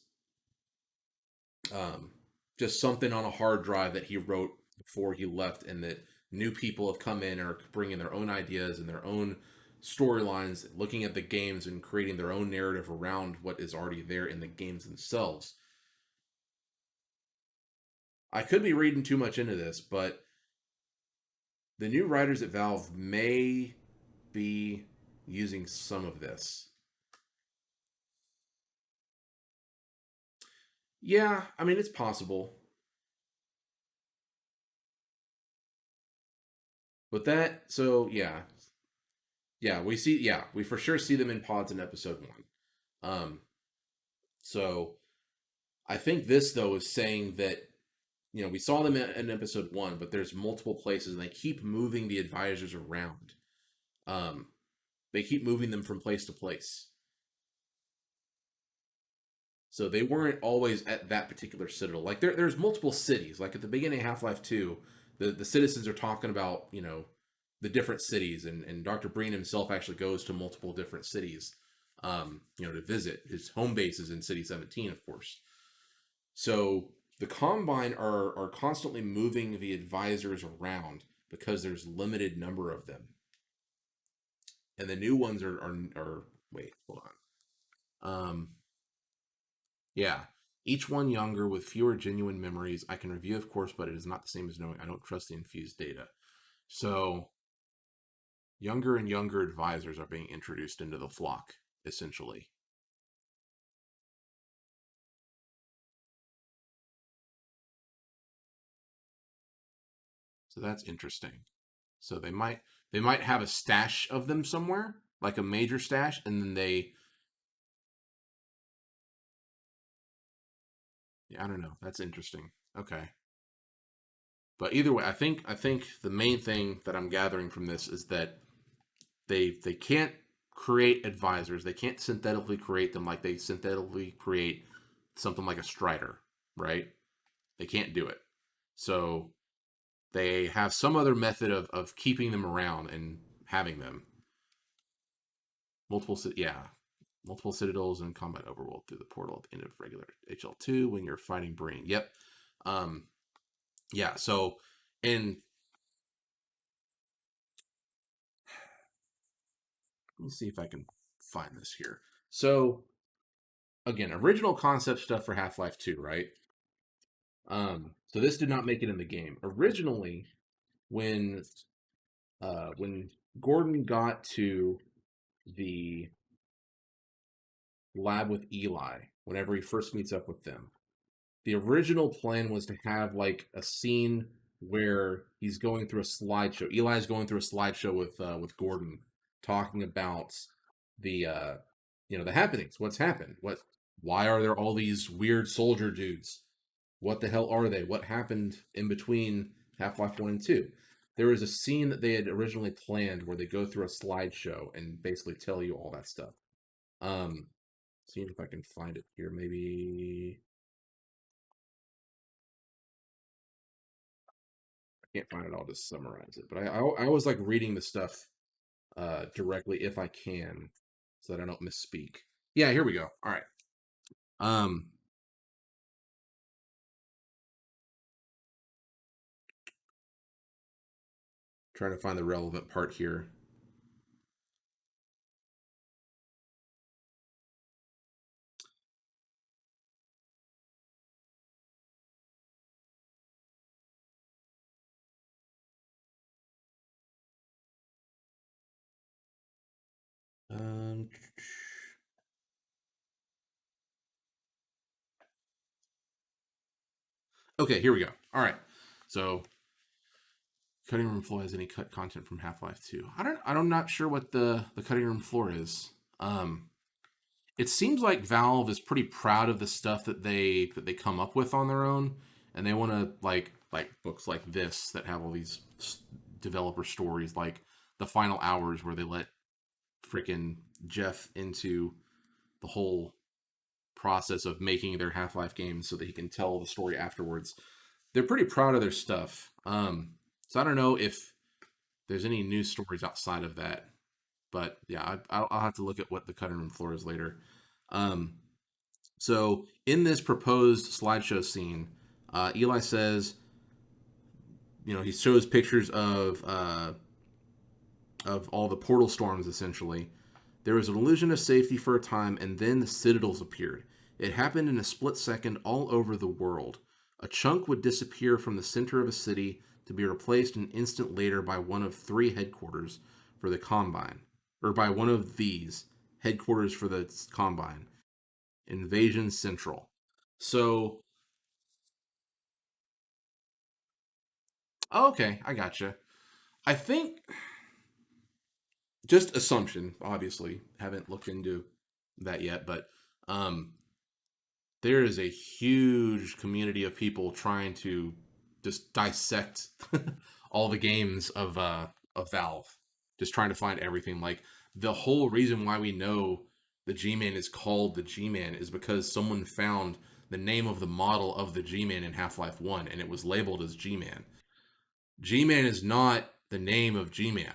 um, just something on a hard drive that he wrote before he left, and that new people have come in and are bringing their own ideas and their own storylines, looking at the games and creating their own narrative around what is already there in the games themselves. I could be reading too much into this, but the new writers at Valve may be using some of this. Yeah, I mean, it's possible. But yeah. Yeah, we for sure see them in pods in episode 1. Um, so I think this, though, is saying that, we saw them in episode 1, but there's multiple places and they keep moving the advisors around. Um, they keep moving them from place to place. So they weren't always at that particular citadel. Like there's multiple cities. Like at the beginning of Half-Life 2, the citizens are talking about, the different cities, and Dr. Breen himself actually goes to multiple different cities, to visit. His home base is in City 17, of course. So the Combine are constantly moving the advisors around because there's limited number of them. And the new ones are wait, hold on. Yeah. Each one younger with fewer genuine memories. I can review, of course, but it is not the same as knowing I don't trust the infused data. So younger and younger advisors are being introduced into the flock, essentially. So that's interesting. So they might have a stash of them somewhere, like a major stash, and then yeah, I don't know. That's interesting. Okay. But either way, I think the main thing that I'm gathering from this is that they can't create advisors. They can't synthetically create them like they synthetically create something like a Strider, right? They can't do it. So they have some other method of keeping them around and having them. Yeah, multiple citadels and combat overworld through the portal at the end of regular HL2 when you're fighting Breen. Yep. Um, yeah. So, and let me see if I can find this here. So, again, original concept stuff for Half-Life 2, right? So this did not make it in the game. Originally, when when Gordon got to the lab with Eli, whenever he first meets up with them, the original plan was to have like a scene where he's going through a slideshow. Eli's going through a slideshow with Gordon, talking about the the happenings. What's happened? Why are there all these weird soldier dudes? What the hell are they? What happened in between Half-Life 1 and 2? There was a scene that they had originally planned where they go through a slideshow and basically tell you all that stuff. Um, seeing if I can find it here. Maybe I can't find it. I'll just summarize it. But I always like reading the stuff directly if I can, so that I don't misspeak. Yeah, here we go. All right. Um, trying to find the relevant part here. Um, Okay, here we go. All right. So cutting room floor has any cut content from Half Life Two? I'm not sure what the cutting room floor is. Um, it seems like Valve is pretty proud of the stuff that they come up with on their own, and they want to like books like this that have all these developer stories, like the Final Hours, where they let freaking Jeff into the whole process of making their Half Life games so that he can tell the story afterwards. They're pretty proud of their stuff. So I don't know if there's any news stories outside of that, but yeah, I'll have to look at what the cutting room floor is later. Um, so in this proposed slideshow scene, Eli says, he shows pictures of all the portal storms essentially. There was an illusion of safety for a time, and then the citadels appeared. It happened in a split second all over the world. A chunk would disappear from the center of a city to be replaced an instant later by one of three headquarters for the Combine, or by one of these headquarters for the Combine. Invasion Central. So, okay, I gotcha. I think just assumption, obviously, haven't looked into that yet, but um, there is a huge community of people trying to just dissect all the games of Valve, just trying to find everything. Like the whole reason why we know the G-Man is called the G-Man is because someone found the name of the model of the G-Man in Half-Life 1 and it was labeled as G-Man. G-Man is not the name of G-Man.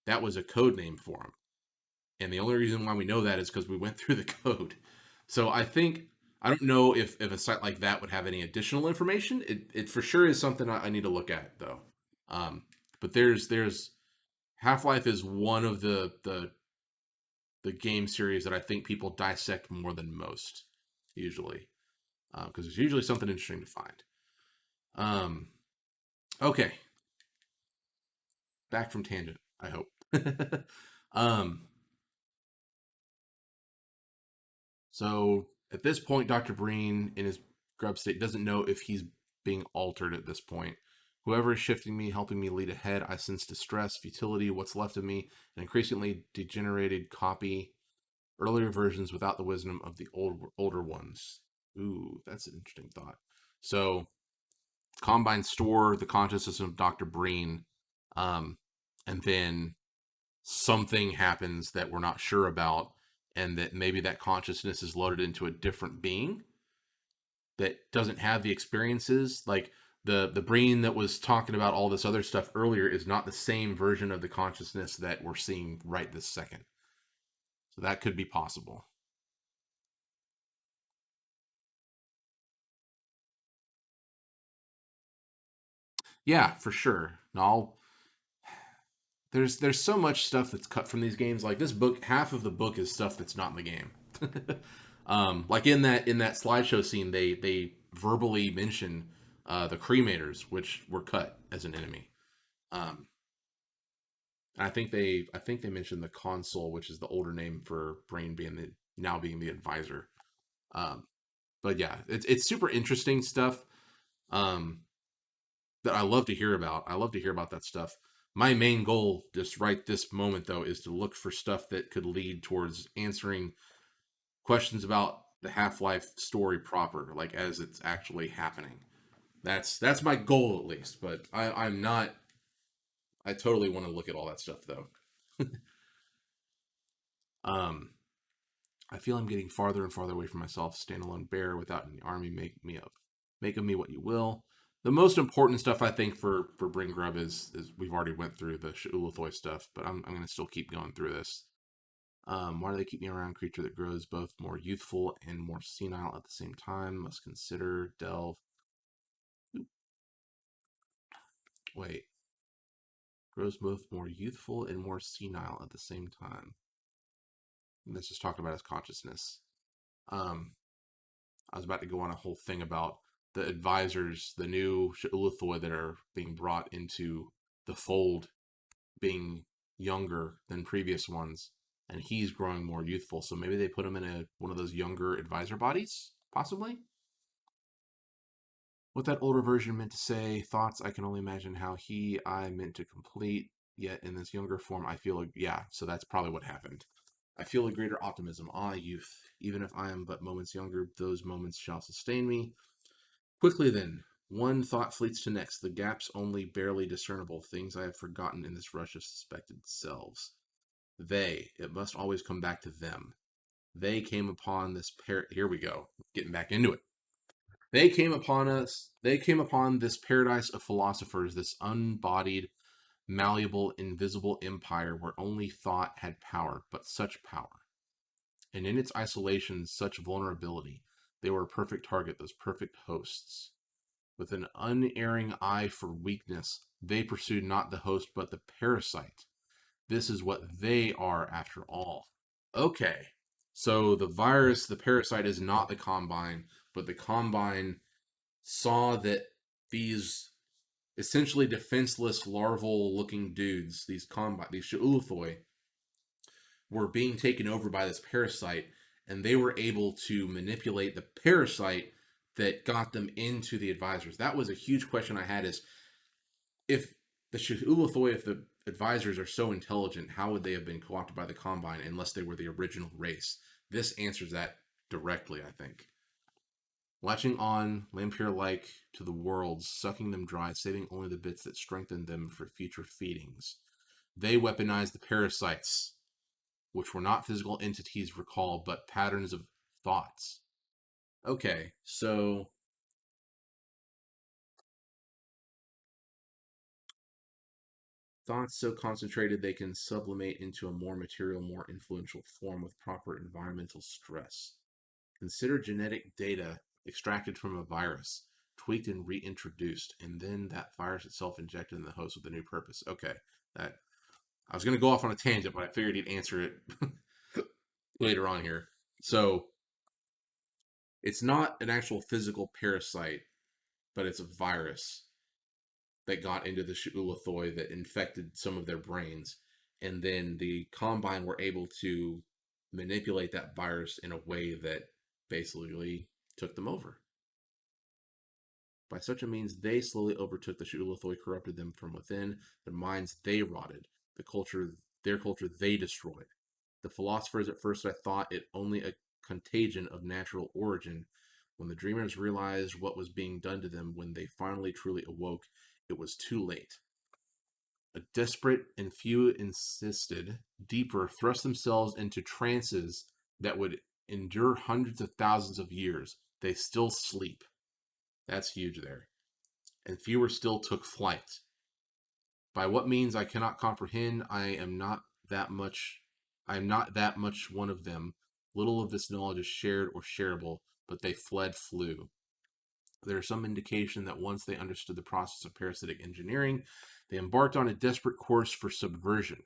That was a code name for him. And the only reason why we know that is because we went through the code. So I don't know if a site like that would have any additional information. It for sure is something I need to look at though. Um, but there's Half Life is one of the game series that I think people dissect more than most usually, because it's usually something interesting to find. Um, okay, back from tangent. I hope. um, So at this point, Dr. Breen, in his grub state, doesn't know if he's being altered at this point. Whoever is shifting me, helping me lead ahead, I sense distress, futility, what's left of me, an increasingly degenerated copy, earlier versions without the wisdom of the older ones. Ooh, that's an interesting thought. So, Combine store the consciousness of Dr. Breen, um, and then something happens that we're not sure about, and that maybe that consciousness is loaded into a different being that doesn't have the experiences. Like the brain that was talking about all this other stuff earlier is not the same version of the consciousness that we're seeing right this second. So that could be possible. Yeah, for sure. No, there's so much stuff that's cut from these games. Like this book, half of the book is stuff that's not in the game. Like in that slideshow scene, they verbally mention the cremators, which were cut as an enemy. Um, I think they mentioned the console, which is the older name for Brain being the advisor. Um, but yeah, it's super interesting stuff. Um, that I love to hear about. I love to hear about that stuff. My main goal, just right this moment, though, is to look for stuff that could lead towards answering questions about the Half Life story proper, like as it's actually happening. That's my goal at least. But I'm not. I totally want to look at all that stuff though. Um, I feel I'm getting farther and farther away from myself. Standalone bear without any army. Make of me what you will. The most important stuff I think for Bring Grub is we've already went through the Shuluthoy stuff, but I'm gonna still keep going through this. Why do they keep me around? Creature that grows both more youthful and more senile at the same time. Must consider delve. Wait, grows both more youthful and more senile at the same time. And let's just talk about his consciousness. Um, I was about to go on a whole thing about the advisors, the new Shuluthoy that are being brought into the fold being younger than previous ones, and he's growing more youthful. So maybe they put him in one of those younger advisor bodies, possibly. What that older version meant to say, thoughts I can only imagine how I meant to complete, yet in this younger form I feel, yeah, so that's probably what happened. I feel a greater optimism. Ah, youth. Even if I am but moments younger, those moments shall sustain me. Quickly then, one thought fleets to next, the gaps only barely discernible, things I have forgotten in this rush of suspected selves. It must always come back to them. They came upon this here we go, getting back into it. They came upon this paradise of philosophers, this unbodied, malleable, invisible empire where only thought had power, but such power. And in its isolation, such vulnerability. They were a perfect target, those perfect hosts. With an unerring eye for weakness, they pursued not the host, but the parasite. This is what they are after all. Okay. So the virus, the parasite, is not the Combine, but the Combine saw that these essentially defenseless larval looking dudes, these Sha'uluthoi, were being taken over by this parasite, and they were able to manipulate the parasite that got them into the advisors. That was a huge question I had: is if the Sha'uluthoi, if the advisors are so intelligent, how would they have been co-opted by the Combine unless they were the original race? This answers that directly, I think. Latching on, Lampier-like, to the worlds, sucking them dry, saving only the bits that strengthened them for future feedings. They weaponized the parasites, which were not physical entities, recall, but patterns of thoughts. Okay, so thoughts so concentrated they can sublimate into a more material, more influential form with proper environmental stress. Consider genetic data extracted from a virus, tweaked and reintroduced, and then that virus itself injected in the host with a new purpose. Okay, that I was going to go off on a tangent, but I figured he'd answer it later on here. So it's not an actual physical parasite, but it's a virus that got into the Sha'ulathoi that infected some of their brains. And then the Combine were able to manipulate that virus in a way that basically took them over. By such a means, they slowly overtook the Sha'ulathoi, corrupted them from within. Their minds they rotted. Their culture they destroyed. The philosophers at first I thought it only a contagion of natural origin. When the dreamers realized what was being done to them, when they finally truly awoke, it was too late. A desperate and few insisted, deeper, thrust themselves into trances that would endure hundreds of thousands of years. They still sleep. That's huge there. And fewer still took flight. By what means I cannot comprehend, I am not that much one of them. Little of this knowledge is shared or shareable, but they flew. There is some indication that once they understood the process of parasitic engineering, they embarked on a desperate course for subversion.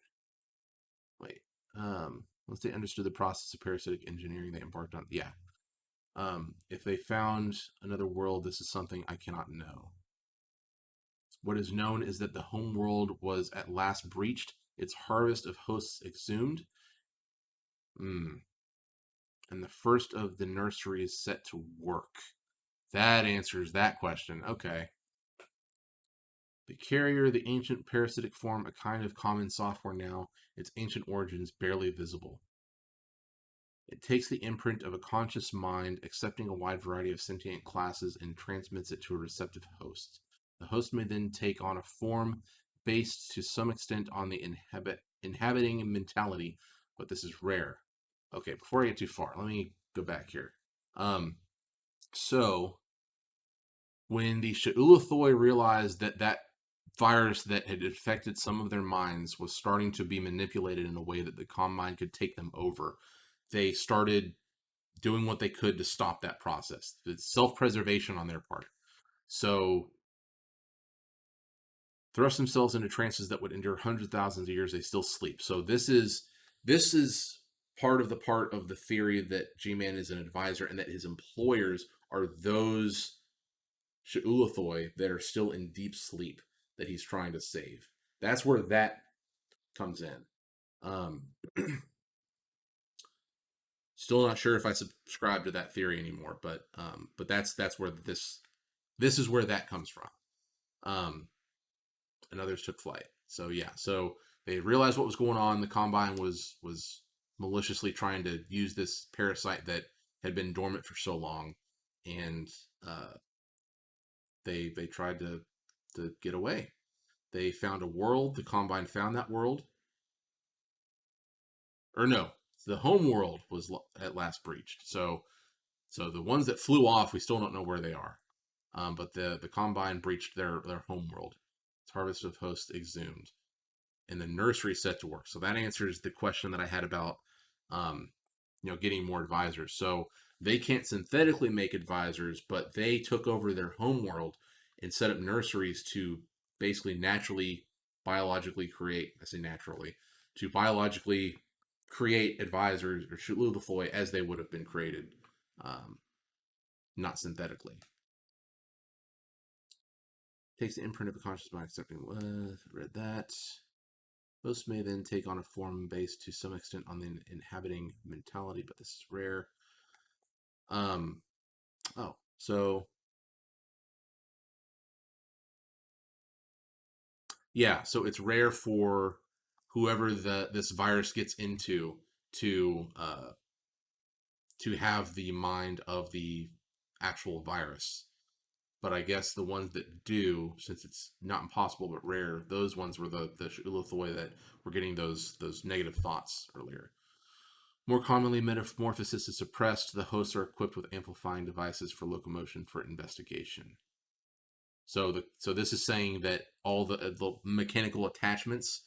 Wait, once they understood the process of parasitic engineering, they embarked on, yeah. If they found another world, this is something I cannot know. What is known is that the home world was at last breached, its harvest of hosts exhumed, and the first of the nurseries set to work. That answers that question. Okay. The carrier, the ancient parasitic form, a kind of common software now, its ancient origins barely visible. It takes the imprint of a conscious mind, accepting a wide variety of sentient classes, and transmits it to a receptive host. The host may then take on a form based to some extent on the inhabiting mentality, but this is rare. Okay, before I get too far, let me go back here. So when the Sha'ulathoi realized that that virus that had infected some of their minds was starting to be manipulated in a way that the Combine could take them over, they started doing what they could to stop that process. It's self-preservation on their part. So thrust themselves into trances that would endure hundreds of thousands of years, they still sleep. So this is part of the theory that G-Man is an advisor and that his employers are those Sha'ulathoi that are still in deep sleep that he's trying to save. That's where that comes in. Still not sure if I subscribe to that theory anymore, but that's where this this is where that comes from. Um, and others took flight. So yeah, so they realized what was going on. The Combine was maliciously trying to use this parasite that had been dormant for so long, and they tried to get away. They found a world. The Combine found that world, or no, the home world was at last breached. So the ones that flew off, we still don't know where they are. But the Combine breached their home world. Its harvest of hosts exhumed, and the nursery set to work. So that answers the question that I had about, um, getting more advisors. So they can't synthetically make advisors, but they took over their home world and set up nurseries to basically naturally, biologically create. I say naturally, to biologically create advisors or Shululithoi as they would have been created, um, not synthetically. Takes the imprint of a conscious mind, accepting. Read that. Most may then take on a form based to some extent on the inhabiting mentality, but this is rare. So yeah, so it's rare for whoever this virus gets into to have the mind of the actual virus. But I guess the ones that do, since it's not impossible but rare, those ones were the Ulithoi that were getting those negative thoughts earlier. More commonly, metamorphosis is suppressed. The hosts are equipped with amplifying devices for locomotion for investigation. So this is saying that all the mechanical attachments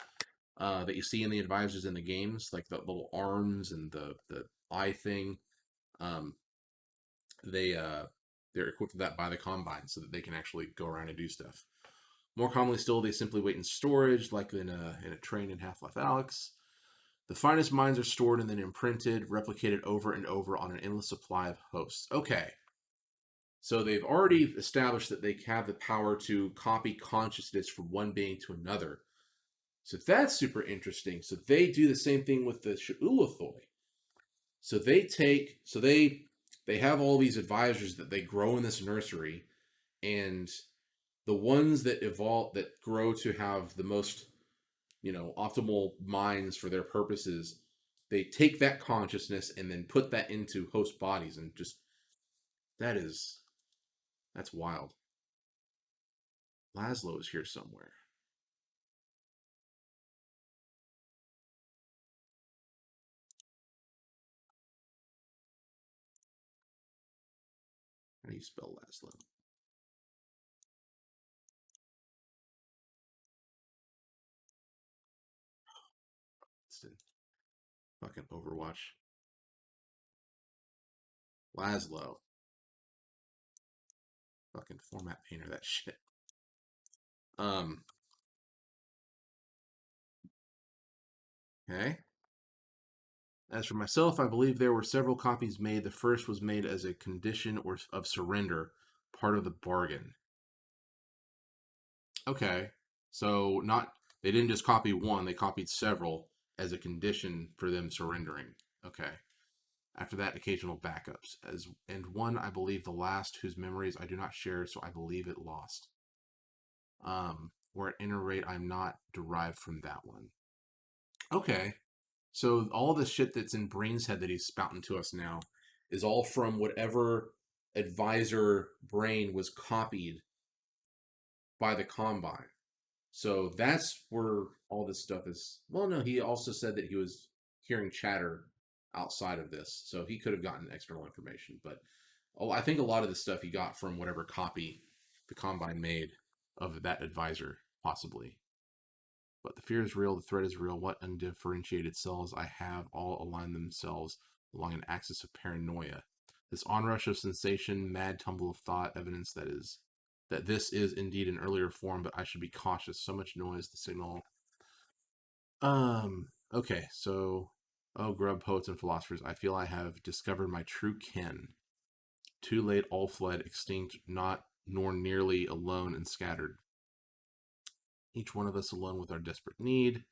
that you see in the advisors in the games, like the little arms and the eye thing, um, they're equipped with that by the Combine, so that they can actually go around and do stuff. More commonly still, they simply wait in storage, like in a train in Half-Life Alyx. The finest minds are stored and then imprinted, replicated over and over on an endless supply of hosts. Okay. So they've already established that they have the power to copy consciousness from one being to another. So that's super interesting. So they do the same thing with the Sha'ulathoi. So they have all these advisors that they grow in this nursery, and the ones that evolve that grow to have the most optimal minds for their purposes, they take that consciousness and then put that into host bodies, and just that's wild. Laszlo is here somewhere. How do you spell Laszlo? It's in fucking Overwatch. Laszlo. Fucking format painter, that shit. Okay. As for myself, I believe there were several copies made. The first was made as a condition or of surrender, part of the bargain. Okay. So not they didn't just copy one, they copied several as a condition for them surrendering. Okay. After that, occasional backups. And one, I believe the last, whose memories I do not share, so I believe it lost. Or at any rate, I'm not derived from that one. Okay. So all the shit that's in Brain's head that he's spouting to us now is all from whatever advisor brain was copied by the Combine. So that's where all this stuff is. Well, no, he also said that he was hearing chatter outside of this, so he could have gotten external information. But I think a lot of the stuff he got from whatever copy the Combine made of that advisor, possibly. But the fear is real, the threat is real. What undifferentiated cells I have all align themselves along an axis of paranoia. This onrush of sensation, mad tumble of thought, evidence that this is indeed an earlier form, but I should be cautious. So much noise, the signal. Okay, so grub poets and philosophers, I feel I have discovered my true kin. Too late, all fled, extinct, not nor nearly alone and scattered. Each one of us alone with our desperate need.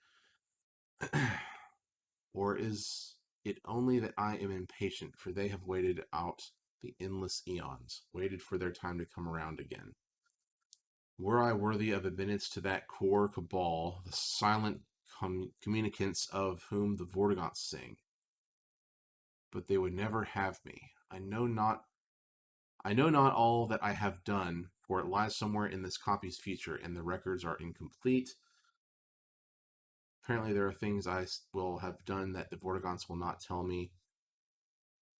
Or is it only that I am impatient, for they have waited out The endless eons waited for their time to come around again. Were I worthy of admittance to that core cabal, the silent communicants of whom the Vortigaunts sing? But they would never have me. I know not all that I have done, for it lies somewhere in this copy's future, and the records are incomplete. Apparently there are things I will have done that the Vortigaunts will not tell me.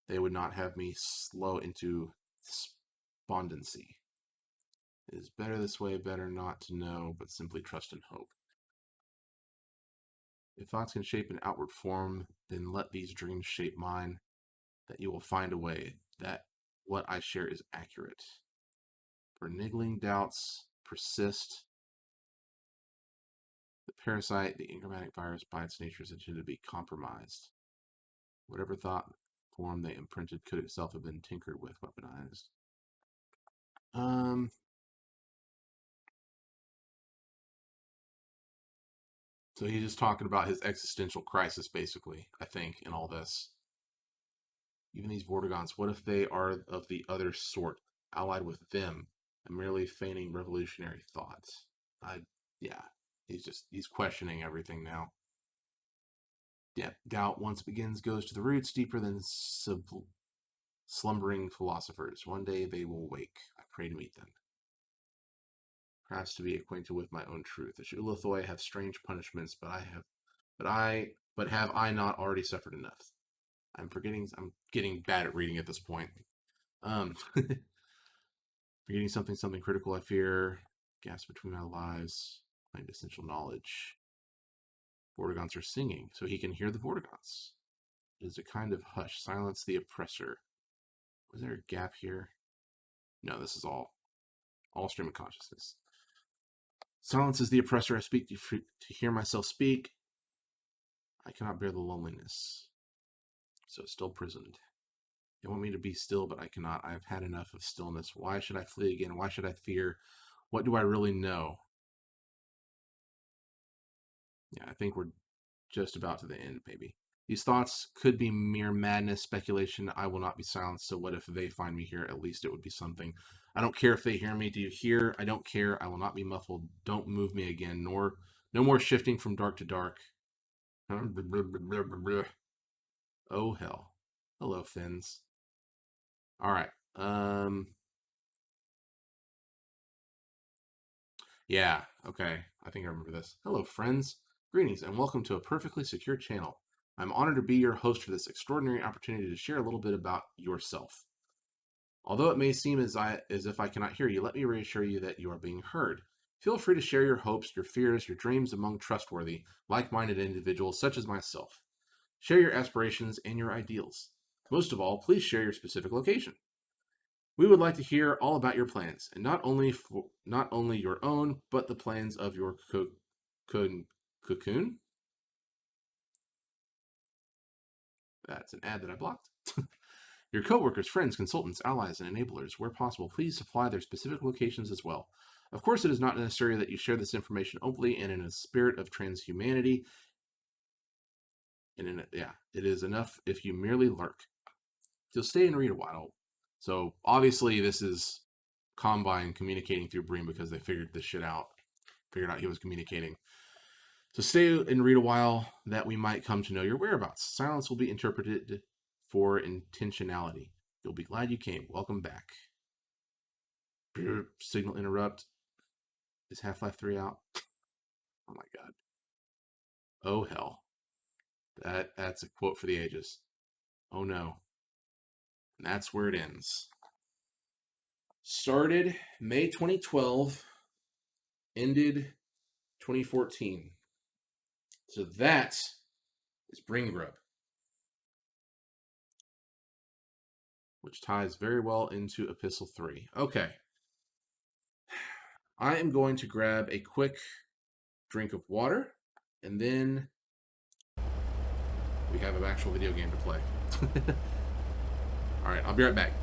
They would not have me slow into despondency. It is better this way, better not to know, but simply trust and hope. If thoughts can shape an outward form, then let these dreams shape mine, that you will find a way, that what I share is accurate. For niggling doubts persist. The parasite, the engrammatic virus, by its nature is intended to be compromised. Whatever thought form they imprinted could itself have been tinkered with, weaponized. So he's just talking about his existential crisis, basically, I think, in all this. Even these Vortigaunts, what if they are of the other sort, allied with them, and merely feigning revolutionary thoughts? Yeah, he's questioning everything now. Yeah, doubt once begins goes to the roots, deeper than slumbering philosophers. One day they will wake. I pray to meet them. Perhaps to be acquainted with my own truth. The Ulathoi have strange punishments, but have I not already suffered enough? I'm getting bad at reading at this point. Forgetting something critical, I fear. Gaps between my lives. Find essential knowledge. Vortigaunts are singing, so he can hear the Vortigaunts. It is a kind of hush. Silence the oppressor. Was there a gap here? No, this is all stream of consciousness. Silence is the oppressor. I speak to hear myself speak. I cannot bear the loneliness. So still prisoned. They want me to be still, but I cannot. I have had enough of stillness. Why should I flee again? Why should I fear? What do I really know? Yeah, I think we're just about to the end, maybe. These thoughts could be mere madness, speculation. I will not be silenced, so what if they find me here? At least it would be something. I don't care if they hear me. Do you hear? I don't care. I will not be muffled. Don't move me again, no more shifting from dark to dark. Oh, hell. Hello, Finns. All right. Yeah, okay. I think I remember this. Hello, friends. Greetings, and welcome to a perfectly secure channel. I'm honored to be your host for this extraordinary opportunity to share a little bit about yourself. Although it may seem as if I cannot hear you, let me reassure you that you are being heard. Feel free to share your hopes, your fears, your dreams among trustworthy, like-minded individuals such as myself. Share your aspirations and your ideals. Most of all, please share your specific location. We would like to hear all about your plans, and not only your own, but the plans of your cocoon. That's an ad that I blocked. Your coworkers, friends, consultants, allies, and enablers, where possible, please supply their specific locations as well. Of course, it is not necessary that you share this information openly and in a spirit of transhumanity. It is enough if you merely lurk. You'll stay and read a while. So obviously, this is Combine communicating through Breen because they figured this shit out. Figured out he was communicating. So stay and read a while that we might come to know your whereabouts. Silence will be interpreted for intentionality. You'll be glad you came. Welcome back. Signal interrupt. Is Half-Life 3 out? Oh my god. Oh hell. That's a quote for the ages. Oh no. And that's where it ends. Started May 2012, ended 2014. So that is Breengrub, which ties very well into Epistle 3. Okay. I am going to grab a quick drink of water, and then we have an actual video game to play. All right, I'll be right back.